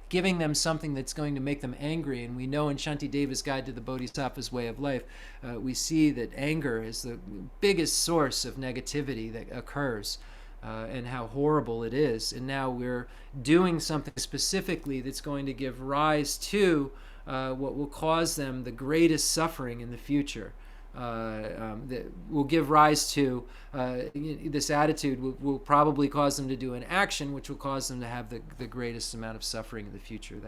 giving them something that's going to make them angry. And we know in Shantideva's Guide to the Bodhisattva's Way of Life, we see that anger is the biggest source of negativity that occurs, and how horrible it is. And now we're doing something specifically that's going to give rise to what will cause them the greatest suffering in the future. That will give rise to this attitude will probably cause them to do an action which will cause them to have the greatest amount of suffering in the future.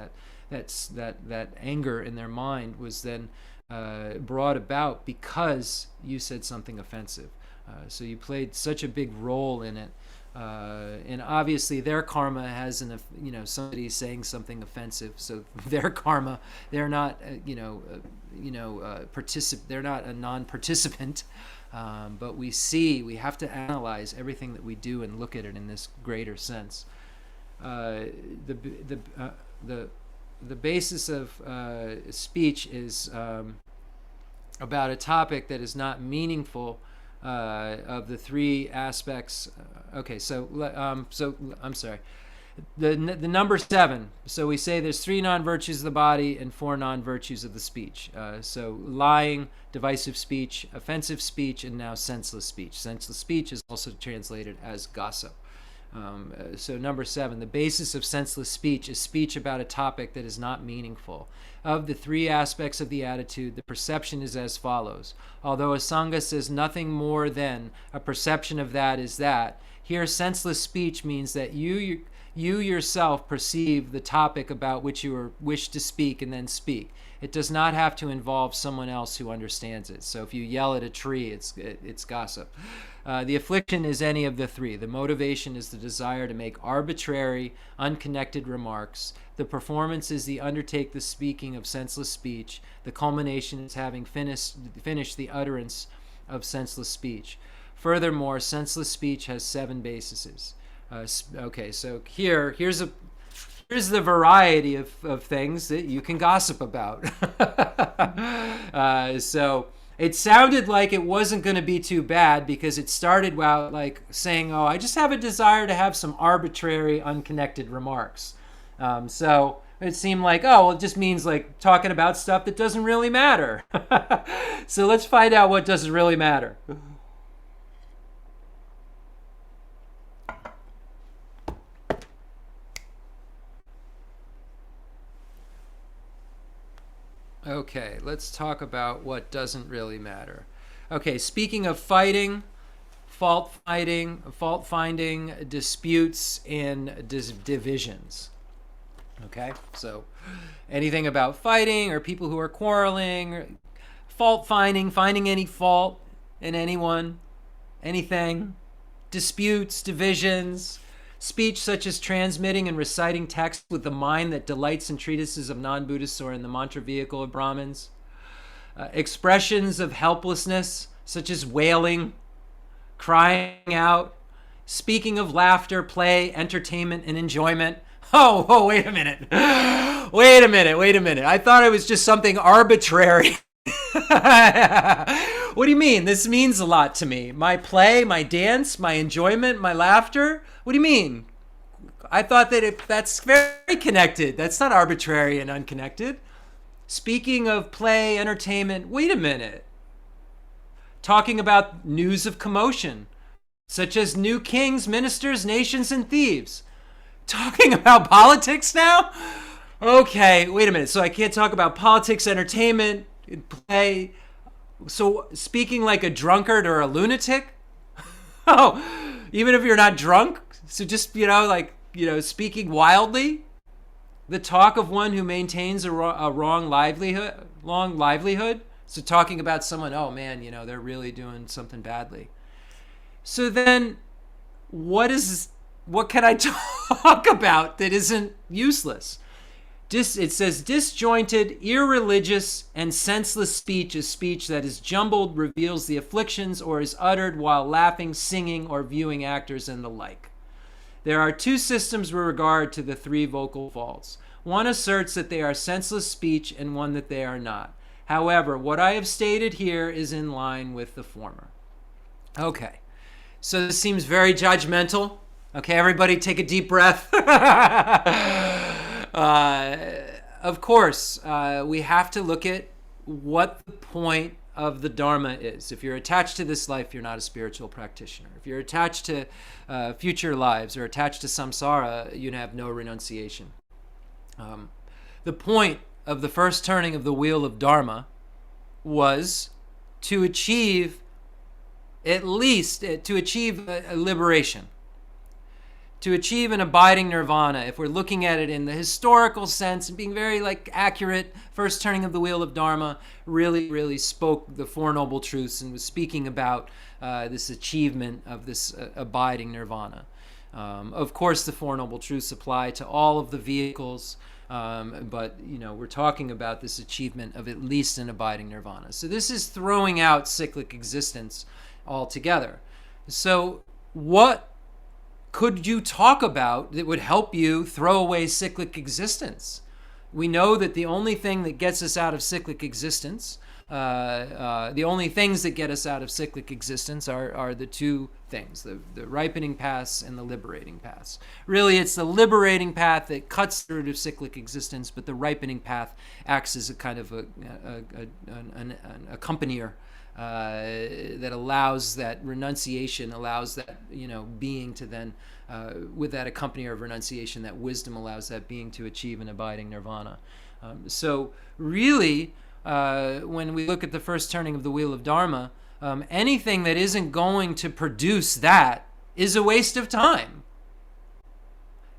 That anger in their mind was then brought about because you said something offensive. So you played such a big role in it. And obviously their karma has somebody saying something offensive, so their karma, they're not they're not a non-participant, but we have to analyze everything that we do and look at it in this greater sense. The basis of speech is about a topic that is not meaningful. Of the three aspects. Okay, so I'm sorry. The number 7. So we say there's 3 non-virtues of the body and 4 non-virtues of the speech. So lying, divisive speech, offensive speech, and now senseless speech. Senseless speech is also translated as gossip. So number 7, the basis of senseless speech is speech about a topic that is not meaningful. Of the 3 aspects of the attitude, the perception is as follows. Although Asanga says nothing more than a perception of that is that, here senseless speech means that you yourself perceive the topic about which you wish to speak and then speak. It does not have to involve someone else who understands it. So if you yell at a tree, it's gossip. The affliction is any of the 3. The motivation is the desire to make arbitrary, unconnected remarks. The performance is the undertake the speaking of senseless speech. The culmination is having finished the utterance of senseless speech. Furthermore, senseless speech has 7 bases. Okay, so here's the variety of things that you can gossip about. So it sounded like it wasn't going to be too bad, because it started out like saying, oh, I just have a desire to have some arbitrary, unconnected remarks. So it seemed like, oh, well, it just means like talking about stuff that doesn't really matter. So let's find out what doesn't really matter. Okay, let's talk about what doesn't really matter. Okay, speaking of fighting, fault finding, disputes, and divisions. Okay, so anything about fighting or people who are quarreling, fault finding any fault in anyone, anything, disputes, divisions, speech such as transmitting and reciting text with the mind that delights in treatises of non-Buddhists or in the mantra vehicle of Brahmins, expressions of helplessness such as wailing, crying out, speaking of laughter, play, entertainment, and enjoyment. Oh, wait a minute. Wait a minute. I thought it was just something arbitrary. What do you mean? This means a lot to me. My play, my dance, my enjoyment, my laughter. What do you mean? I thought that that's very connected. That's not arbitrary and unconnected. Speaking of play, entertainment, wait a minute. Talking about news of commotion, such as new kings, ministers, nations, and thieves. Talking about politics now? Okay, wait a minute. So I can't talk about politics, entertainment, play. So speaking like a drunkard or a lunatic? Oh, even if you're not drunk? So just, speaking wildly? The talk of one who maintains a wrong livelihood? So talking about someone, oh man, they're really doing something badly. So then what can I talk about that isn't useless? It says disjointed, irreligious, and senseless speech is speech that is jumbled, reveals the afflictions, or is uttered while laughing, singing, or viewing actors and the like. There are two systems with regard to the three vocal faults. One asserts that they are senseless speech and one that they are not. However, what I have stated here is in line with the former. Okay, so this seems very judgmental. Okay, everybody take a deep breath. Of course, we have to look at what the point of the Dharma is. If you're attached to this life, you're not a spiritual practitioner. If you're attached to future lives or attached to samsara, you have no renunciation. The point of the first turning of the wheel of Dharma was to achieve a liberation, to achieve an abiding nirvana. If we're looking at it in the historical sense and being very accurate, first turning of the wheel of Dharma really spoke the Four Noble Truths and was speaking about this achievement of this abiding nirvana. Of course, the Four Noble Truths apply to all of the vehicles, but we're talking about this achievement of at least an abiding nirvana. So this is throwing out cyclic existence altogether. So what could you talk about that would help you throw away cyclic existence? We know that the only thing that gets us out of cyclic existence, the only things that get us out of cyclic existence are the two things, the ripening paths and the liberating paths. Really, it's the liberating path that cuts through to cyclic existence, but the ripening path acts as a kind of an accompanier that allows that renunciation, allows that being to then, with that accompanier of renunciation, that wisdom allows that being to achieve an abiding nirvana. So really, when we look at the first turning of the wheel of Dharma, anything that isn't going to produce that is a waste of time.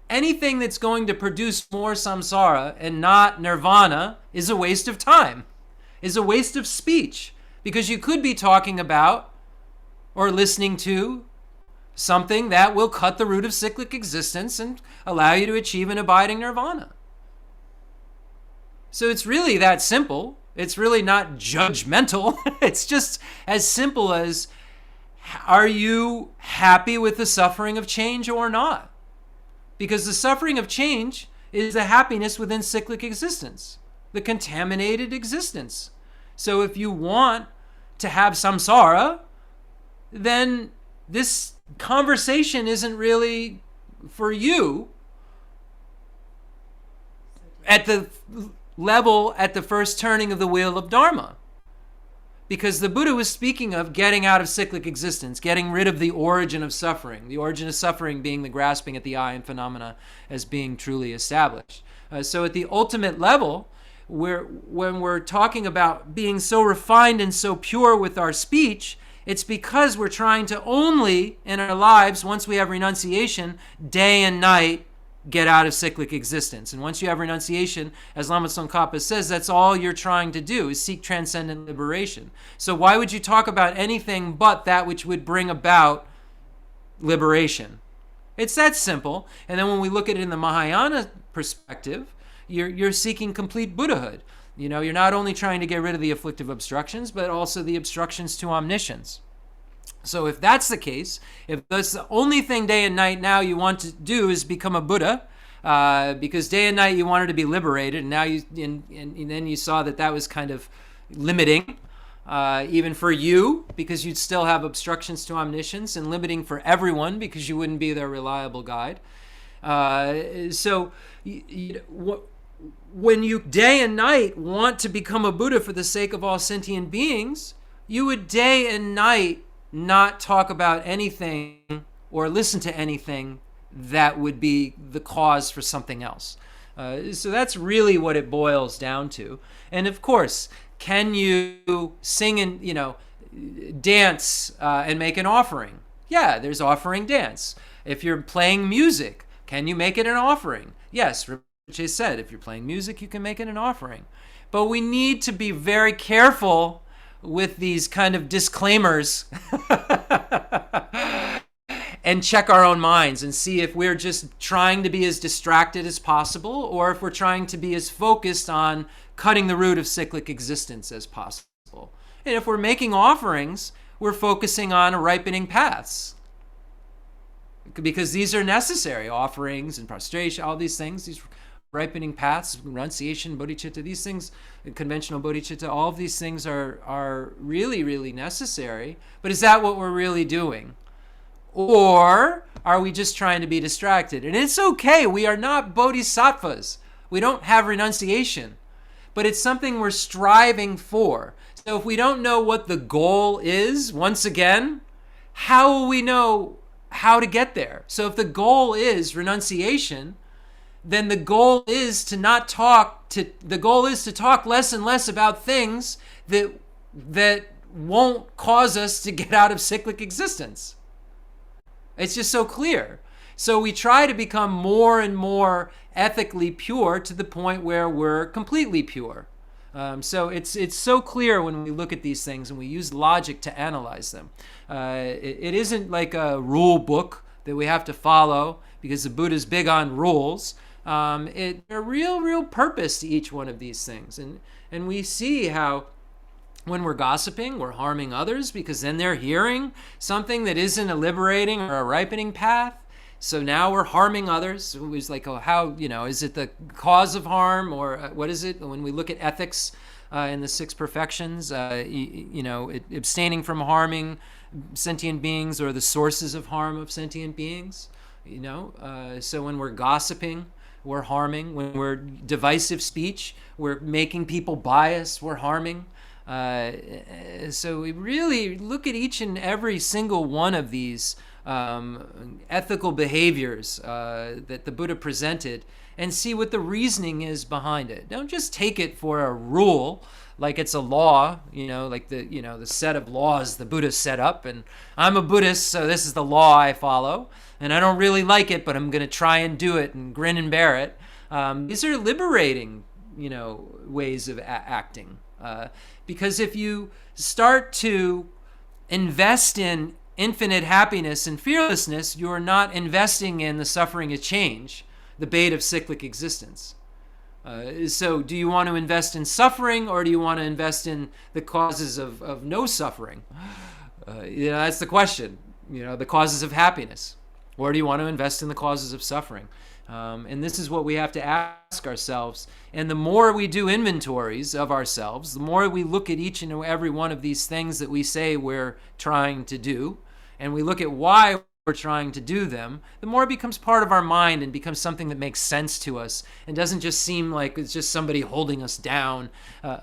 Anything that's going to produce more samsara and not nirvana is a waste of time, is a waste of speech. Because you could be talking about or listening to something that will cut the root of cyclic existence and allow you to achieve an abiding nirvana. So it's really that simple. It's really not judgmental. It's just as simple as, are you happy with the suffering of change or not? Because the suffering of change is the happiness within cyclic existence, the contaminated existence. So if you want to have samsara, then this conversation isn't really for you at the level at the first turning of the wheel of Dharma. Because the Buddha was speaking of getting out of cyclic existence, getting rid of the origin of suffering, the origin of suffering being the grasping at the I and phenomena as being truly established. So at the ultimate level, when we're talking about being so refined and so pure with our speech, it's because we're trying to only, in our lives, once we have renunciation, day and night, get out of cyclic existence. And once you have renunciation, as Lama Tsongkhapa says, that's all you're trying to do, is seek transcendent liberation. So why would you talk about anything but that which would bring about liberation? It's that simple. And then when we look at it in the Mahayana perspective, you're seeking complete Buddhahood. You're not only trying to get rid of the afflictive obstructions, but also the obstructions to omniscience. So if that's the case, if that's the only thing day and night now you want to do is become a Buddha, because day and night you wanted to be liberated, and now and then you saw that was kind of limiting, even for you, because you'd still have obstructions to omniscience, and limiting for everyone because you wouldn't be their reliable guide. When you day and night want to become a Buddha for the sake of all sentient beings, you would day and night not talk about anything or listen to anything that would be the cause for something else. So that's really what it boils down to. And of course, can you sing and, dance and make an offering? Yeah, there's offering dance. If you're playing music, can you make it an offering? Yes, Rinpoche said, if you're playing music, you can make it an offering. But we need to be very careful with these kind of disclaimers and check our own minds and see if we're just trying to be as distracted as possible, or if we're trying to be as focused on cutting the root of cyclic existence as possible. And if we're making offerings, we're focusing on ripening paths, because these are necessary. Offerings and prostration, all these things, these ripening paths, renunciation, bodhicitta, these things, conventional bodhicitta, all of these things are really, really necessary. But is that what we're really doing? Or are we just trying to be distracted? And it's okay. We are not bodhisattvas. We don't have renunciation. But it's something we're striving for. So if we don't know what the goal is, once again, how will we know how to get there? So if the goal is renunciation, then the goal is to talk less and less about things that won't cause us to get out of cyclic existence. It's just so clear. So we try to become more and more ethically pure to the point where we're completely pure. So it's so clear when we look at these things and we use logic to analyze them. It isn't like a rule book that we have to follow because the Buddha's big on rules. There's a real purpose to each one of these things. And we see how when we're gossiping, we're harming others, because then they're hearing something that isn't a liberating or a ripening path. So now we're harming others. It was like, is it the cause of harm, or what is it? When we look at ethics in the six perfections, abstaining from harming sentient beings, or the sources of harm of sentient beings. So when we're gossiping, we're harming. When we're divisive speech, we're making people biased, we're harming. So we really look at each and every single one of these ethical behaviors that the Buddha presented and see what the reasoning is behind it. Don't just take it for a rule, like it's a law, like the set of laws the Buddha set up, and I'm a Buddhist, so this is the law I follow, and I don't really like it, but I'm going to try and do it and grin and bear it. These are liberating, ways of acting. Because if you start to invest in infinite happiness and fearlessness, you're not investing in the suffering of change, the bait of cyclic existence. So do you want to invest in suffering, or do you want to invest in the causes of no suffering? That's the question. The causes of happiness. Or do you want to invest in the causes of suffering? And this is what we have to ask ourselves. And the more we do inventories of ourselves, the more we look at each and every one of these things that we say we're trying to do, and we look at why we're trying to do them, the more it becomes part of our mind and becomes something that makes sense to us and doesn't just seem like it's just somebody holding us down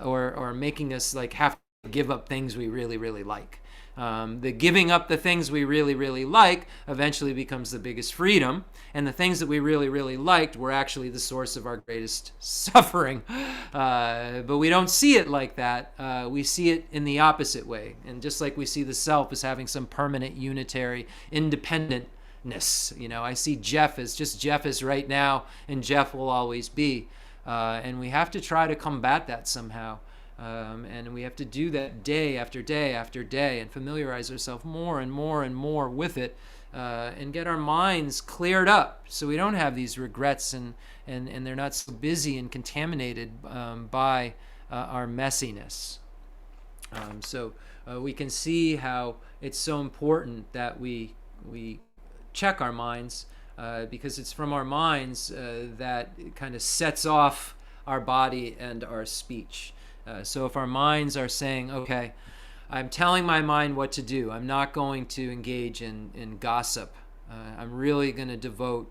or making us like have to give up things we really, really like. The giving up the things we really, really like eventually becomes the biggest freedom, and the things that we really, really liked were actually the source of our greatest suffering. But we don't see it like that. We see it in the opposite way. And just like we see the self as having some permanent, unitary, independentness. I see Jeff as just Jeff is right now, and Jeff will always be. And we have to try to combat that somehow. And we have to do that day after day after day and familiarize ourselves more and more and more with it, and get our minds cleared up so we don't have these regrets and they're not so busy and contaminated by our messiness. So we can see how it's so important that we check our minds, because it's from our minds that kind of sets off our body and our speech. So if our minds are saying, okay, I'm telling my mind what to do, I'm not going to engage in gossip, I'm really going to devote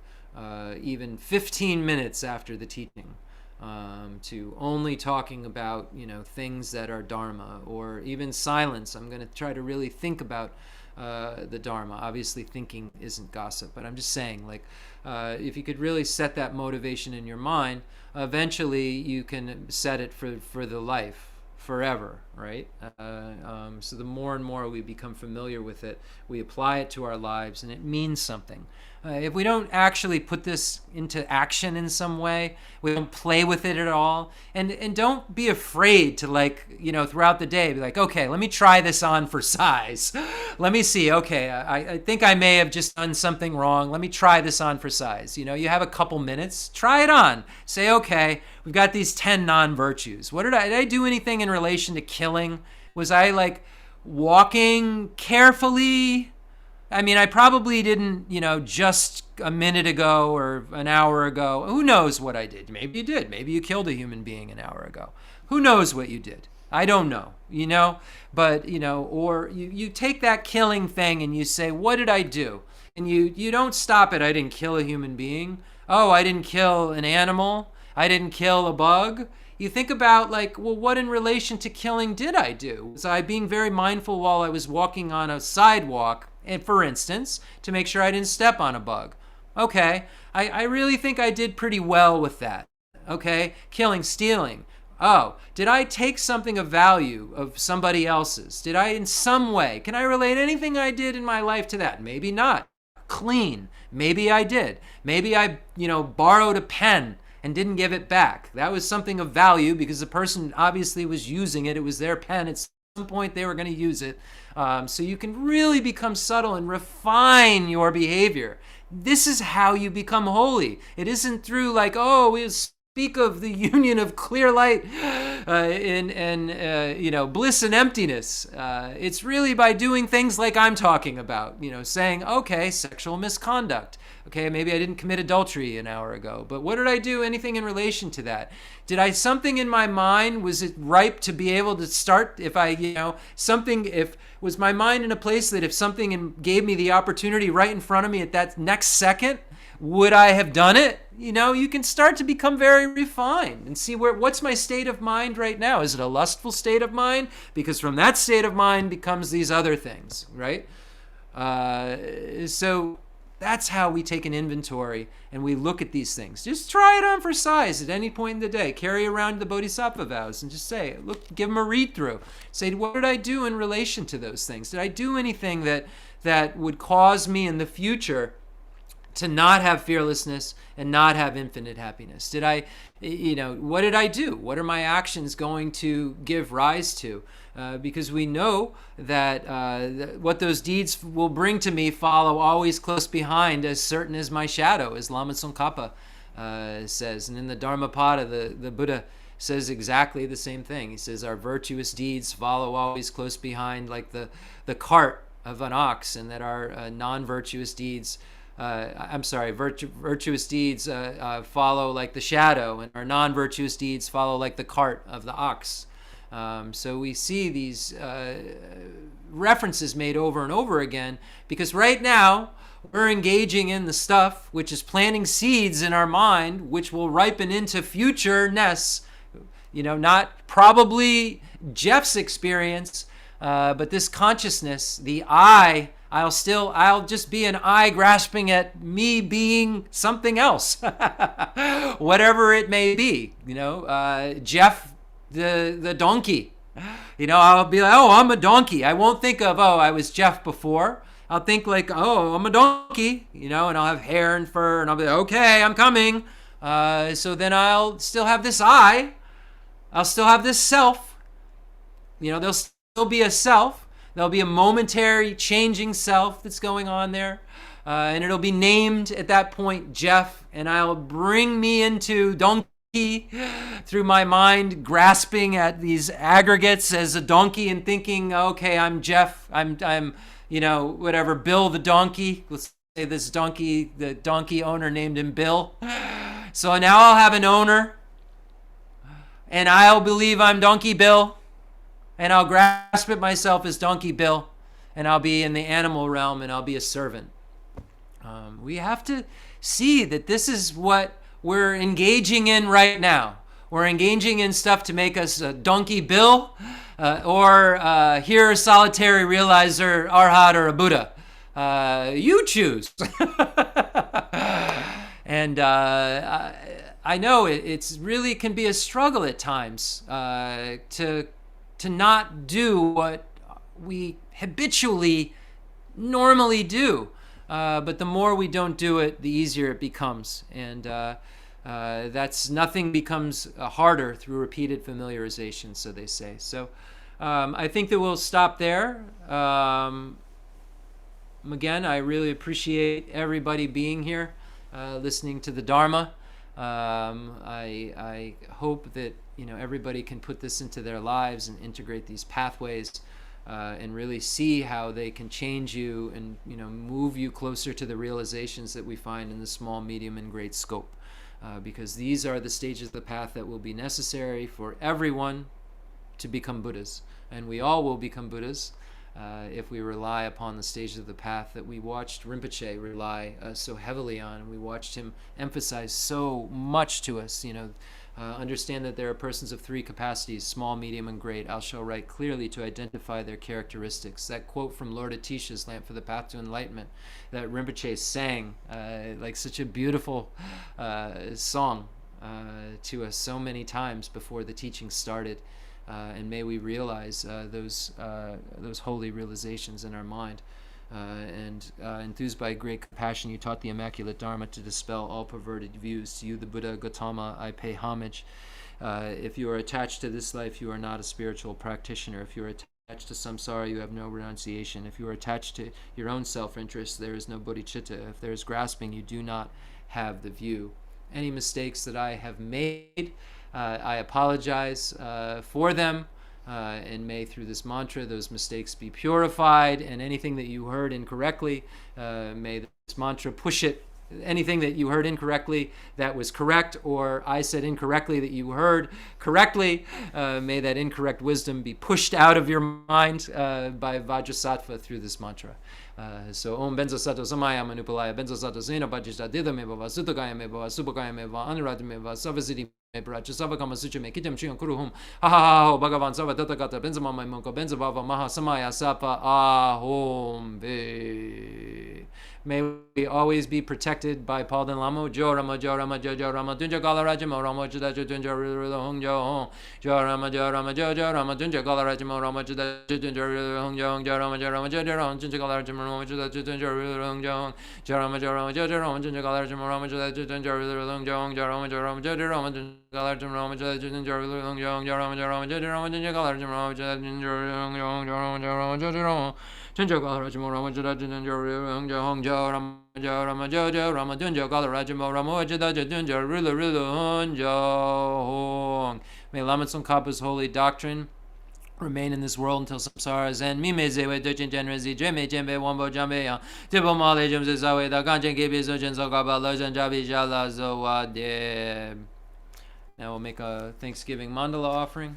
even 15 minutes after the teaching to only talking about things that are Dharma, or even silence. I'm going to try to really think about the Dharma. Obviously thinking isn't gossip, but I'm just saying, like, if you could really set that motivation in your mind, eventually you can set it for the life, forever, right? So the more and more we become familiar with it, we apply it to our lives, and it means something. If we don't actually put this into action in some way, we don't play with it at all, and don't be afraid to, like, throughout the day, be like, okay, let me try this on for size. Let me see, okay, I think I may have just done something wrong. Let me try this on for size. You have a couple minutes, try it on. Say, okay, we've got these 10 non-virtues. Did I do anything in relation to killing? Was I like walking carefully? I mean, I probably didn't, just a minute ago or an hour ago. Who knows what I did? Maybe you did. Maybe you killed a human being an hour ago. Who knows what you did? I don't know, But, or you take that killing thing and you say, what did I do? And you don't stop at, I didn't kill a human being. Oh, I didn't kill an animal. I didn't kill a bug. You think about, like, well, what in relation to killing did I do? Was I being very mindful while I was walking on a sidewalk, and for instance, to make sure I didn't step on a bug? Okay, I really think I did pretty well with that. Okay, killing, stealing. Oh, did I take something of value of somebody else's? Did I in some way, can I relate anything I did in my life to that? Maybe not. Clean. Maybe I did. Maybe I, borrowed a pen and didn't give it back. That was something of value because the person obviously was using it. It was their pen. At some point they were going to use it. So you can really become subtle and refine your behavior. This is how you become holy. It isn't through like, oh, we speak of the union of clear light and bliss and emptiness. It's really by doing things like I'm talking about, saying, okay, sexual misconduct. Okay, maybe I didn't commit adultery an hour ago, but what did I do? Anything in relation to that? Did I, something in my mind, was it ripe to be able to start? If was my mind in a place that if something gave me the opportunity right in front of me at that next second, would I have done it? You can start to become very refined and see what's my state of mind right now? Is it a lustful state of mind? Because from that state of mind becomes these other things, right? So that's how we take an inventory and we look at these things. Just try it on for size at any point in the day. Carry around the Bodhisattva vows and just say, look, give them a read through. Say, what did I do in relation to those things? Did I do anything that would cause me in the future to not have fearlessness and not have infinite happiness? Did I, what did I do? What are my actions going to give rise to? Because we know that what those deeds will bring to me follow always close behind, as certain as my shadow, as Lama Tsongkhapa says. And in the Dharmapada, the Buddha says exactly the same thing. He says our virtuous deeds follow always close behind, like the cart of an ox, and that our non-virtuous deeds virtuous deeds follow like the shadow, and our non-virtuous deeds follow like the cart of the ox. So we see these references made over and over again, because right now we're engaging in the stuff which is planting seeds in our mind, which will ripen into future-ness. Not probably Jeff's experience, but this consciousness, the I. I'll just be an I grasping at me being something else, whatever it may be. Jeff, the donkey. I'll be like, oh, I'm a donkey. I won't think of, oh, I was Jeff before. I'll think like, oh, I'm a donkey. And I'll have hair and fur, and I'll be like, okay, I'm coming. So then I'll still have this I. I'll still have this self. There'll still be a self. There'll be a momentary changing self that's going on there. And it'll be named at that point Jeff. And I'll bring me into donkey through my mind, grasping at these aggregates as a donkey and thinking, okay, I'm Jeff. I'm whatever, Bill the donkey. Let's say this donkey, the donkey owner named him Bill. So now I'll have an owner. And I'll believe I'm Donkey Bill. And I'll grasp at myself as Donkey Bill, and I'll be in the animal realm, and I'll be a servant. We have to see that this is what we're engaging in right now. We're engaging in stuff to make us Donkey Bill, or here a solitary realizer, Arhat, or a Buddha. You choose. And I know it's really can be a struggle at times to not do what we habitually normally do. But the more we don't do it, the easier it becomes. And that's nothing becomes harder through repeated familiarization, so they say. So I think that we'll stop there. Again, I really appreciate everybody being here, listening to the Dharma. I hope that everybody can put this into their lives and integrate these pathways, and really see how they can change you and move you closer to the realizations that we find in the small, medium, and great scope. Because these are the stages of the path that will be necessary for everyone to become Buddhas, and we all will become Buddhas if we rely upon the stages of the path that we watched Rinpoche rely so heavily on, and we watched him emphasize so much to us. Understand that there are persons of three capacities, small, medium, and great. I shall write clearly to identify their characteristics. That quote from Lord Atisha's Lamp for the Path to Enlightenment that Rinpoche sang, like such a beautiful song to us so many times before the teaching started. And may we realize those holy realizations in our mind. And enthused by great compassion, you taught the Immaculate Dharma to dispel all perverted views. To you, the Buddha Gautama, I pay homage. If you are attached to this life, you are not a spiritual practitioner. If you are attached to samsara, you have no renunciation. If you are attached to your own self-interest, there is no bodhicitta. If there is grasping, you do not have the view. Any mistakes that I have made, I apologize for them. And may through this mantra those mistakes be purified, and anything that you heard incorrectly, may this mantra push it. Anything that you heard incorrectly that was correct, or I said incorrectly that you heard correctly, may that incorrect wisdom be pushed out of your mind by Vajrasattva through this mantra. So Om Benzo Sato Samaya Manupalaya Benzo Sato Sena Bajista Didameva Sutagaya Meva Subakaya Meva Anuradameva Savasiti Brachasava Kama Sutra me Kitam Chian Kuruhum Ha ha ha Bhagavan Sava Tatakata Benzama Maimonko Benzabava Maha Samaya Sapa Ahom Ve. May we always be protected by Paul Dalai Lama. Jo Rama Jo Rama Jo Jo Rama Dunja Gala Rajama Rama Juda Junja Rila Hong Jo Hong Jo Rama Jo Rama Jo Jo Rama Dunja Gala Rajama Rama Juda Junja Rila Hong Jo Hong Jo Rama Jo Rama Jo Jo Rama Junja Gala Rajama Rama Juda Junja Rila Hong Jo Hong Jo Rama Jo Rama Jo Jo Rama Junja Gala Rajama Rama Juda Junja Rila Hong Jo Hong Jo Rama Jo Rama Jo Jo Rama Junja Gala Rajama Rama Juda Junja Rila Hong Jo Hong Jo Rama Jo Rama Jo Jo Rama Junja Gala Rajama Rama Juda Junja Rila Hong Jo Hong Jo Rama Jo Rama Jo Jo Rama Junja Gala Rajama Rama Juda Junja Rila Hong Jo Hong Jo Rama Rama Jojo Rama Dunja Gala Rajamo Rama Wajada Junja Rila Rila Honjo. May Lama Tsongkhapa's holy doctrine remain in this world until samsara is end. Mime zewe dojin genrezi jeme jembe wambo jambe ya tipo male jumze zawe da ganjen gibi zojin zogaba lojan jabi jala zoade. Now we'll make a Thanksgiving mandala offering.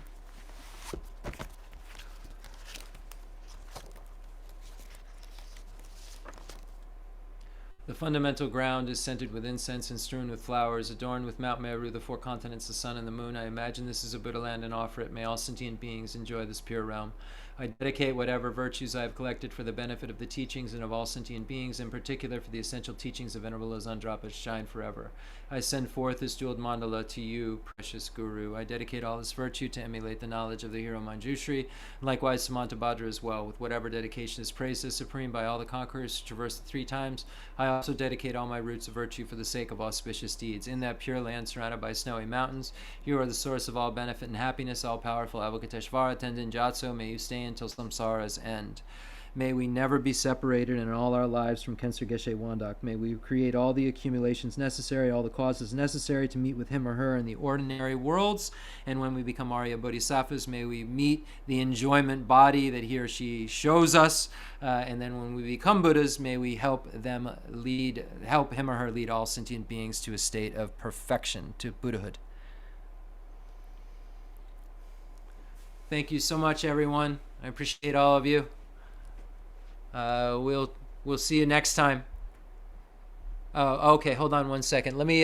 The fundamental ground is scented with incense and strewn with flowers, adorned with Mount Meru, the four continents, the sun, and the moon. I imagine this is a Buddha land and offer it. May all sentient beings enjoy this pure realm. I dedicate whatever virtues I have collected for the benefit of the teachings and of all sentient beings, in particular for the essential teachings of Venerable Zandrapa, shine forever. I send forth this jeweled mandala to you, precious Guru. I dedicate all this virtue to emulate the knowledge of the hero Manjushri, and likewise Samantabhadra as well. With whatever dedication is praised as supreme by all the conquerors who traverse the 3 times, I also dedicate all my roots of virtue for the sake of auspicious deeds. In that pure land surrounded by snowy mountains, you are the source of all benefit and happiness, all-powerful Avalokiteshvara Tendon Jatso. May you stay until samsara's end. May we never be separated in all our lives from Kensur Geshe Wandak. May we create all the accumulations necessary, all the causes necessary to meet with him or her in the ordinary worlds. And when we become Arya Bodhisattvas, may we meet the enjoyment body that he or she shows us. And then when we become Buddhas, may we help him or her lead all sentient beings to a state of perfection, to Buddhahood. Thank you so much, everyone. I appreciate all of you. We'll see you next time. Oh, okay. Hold on one second. Let me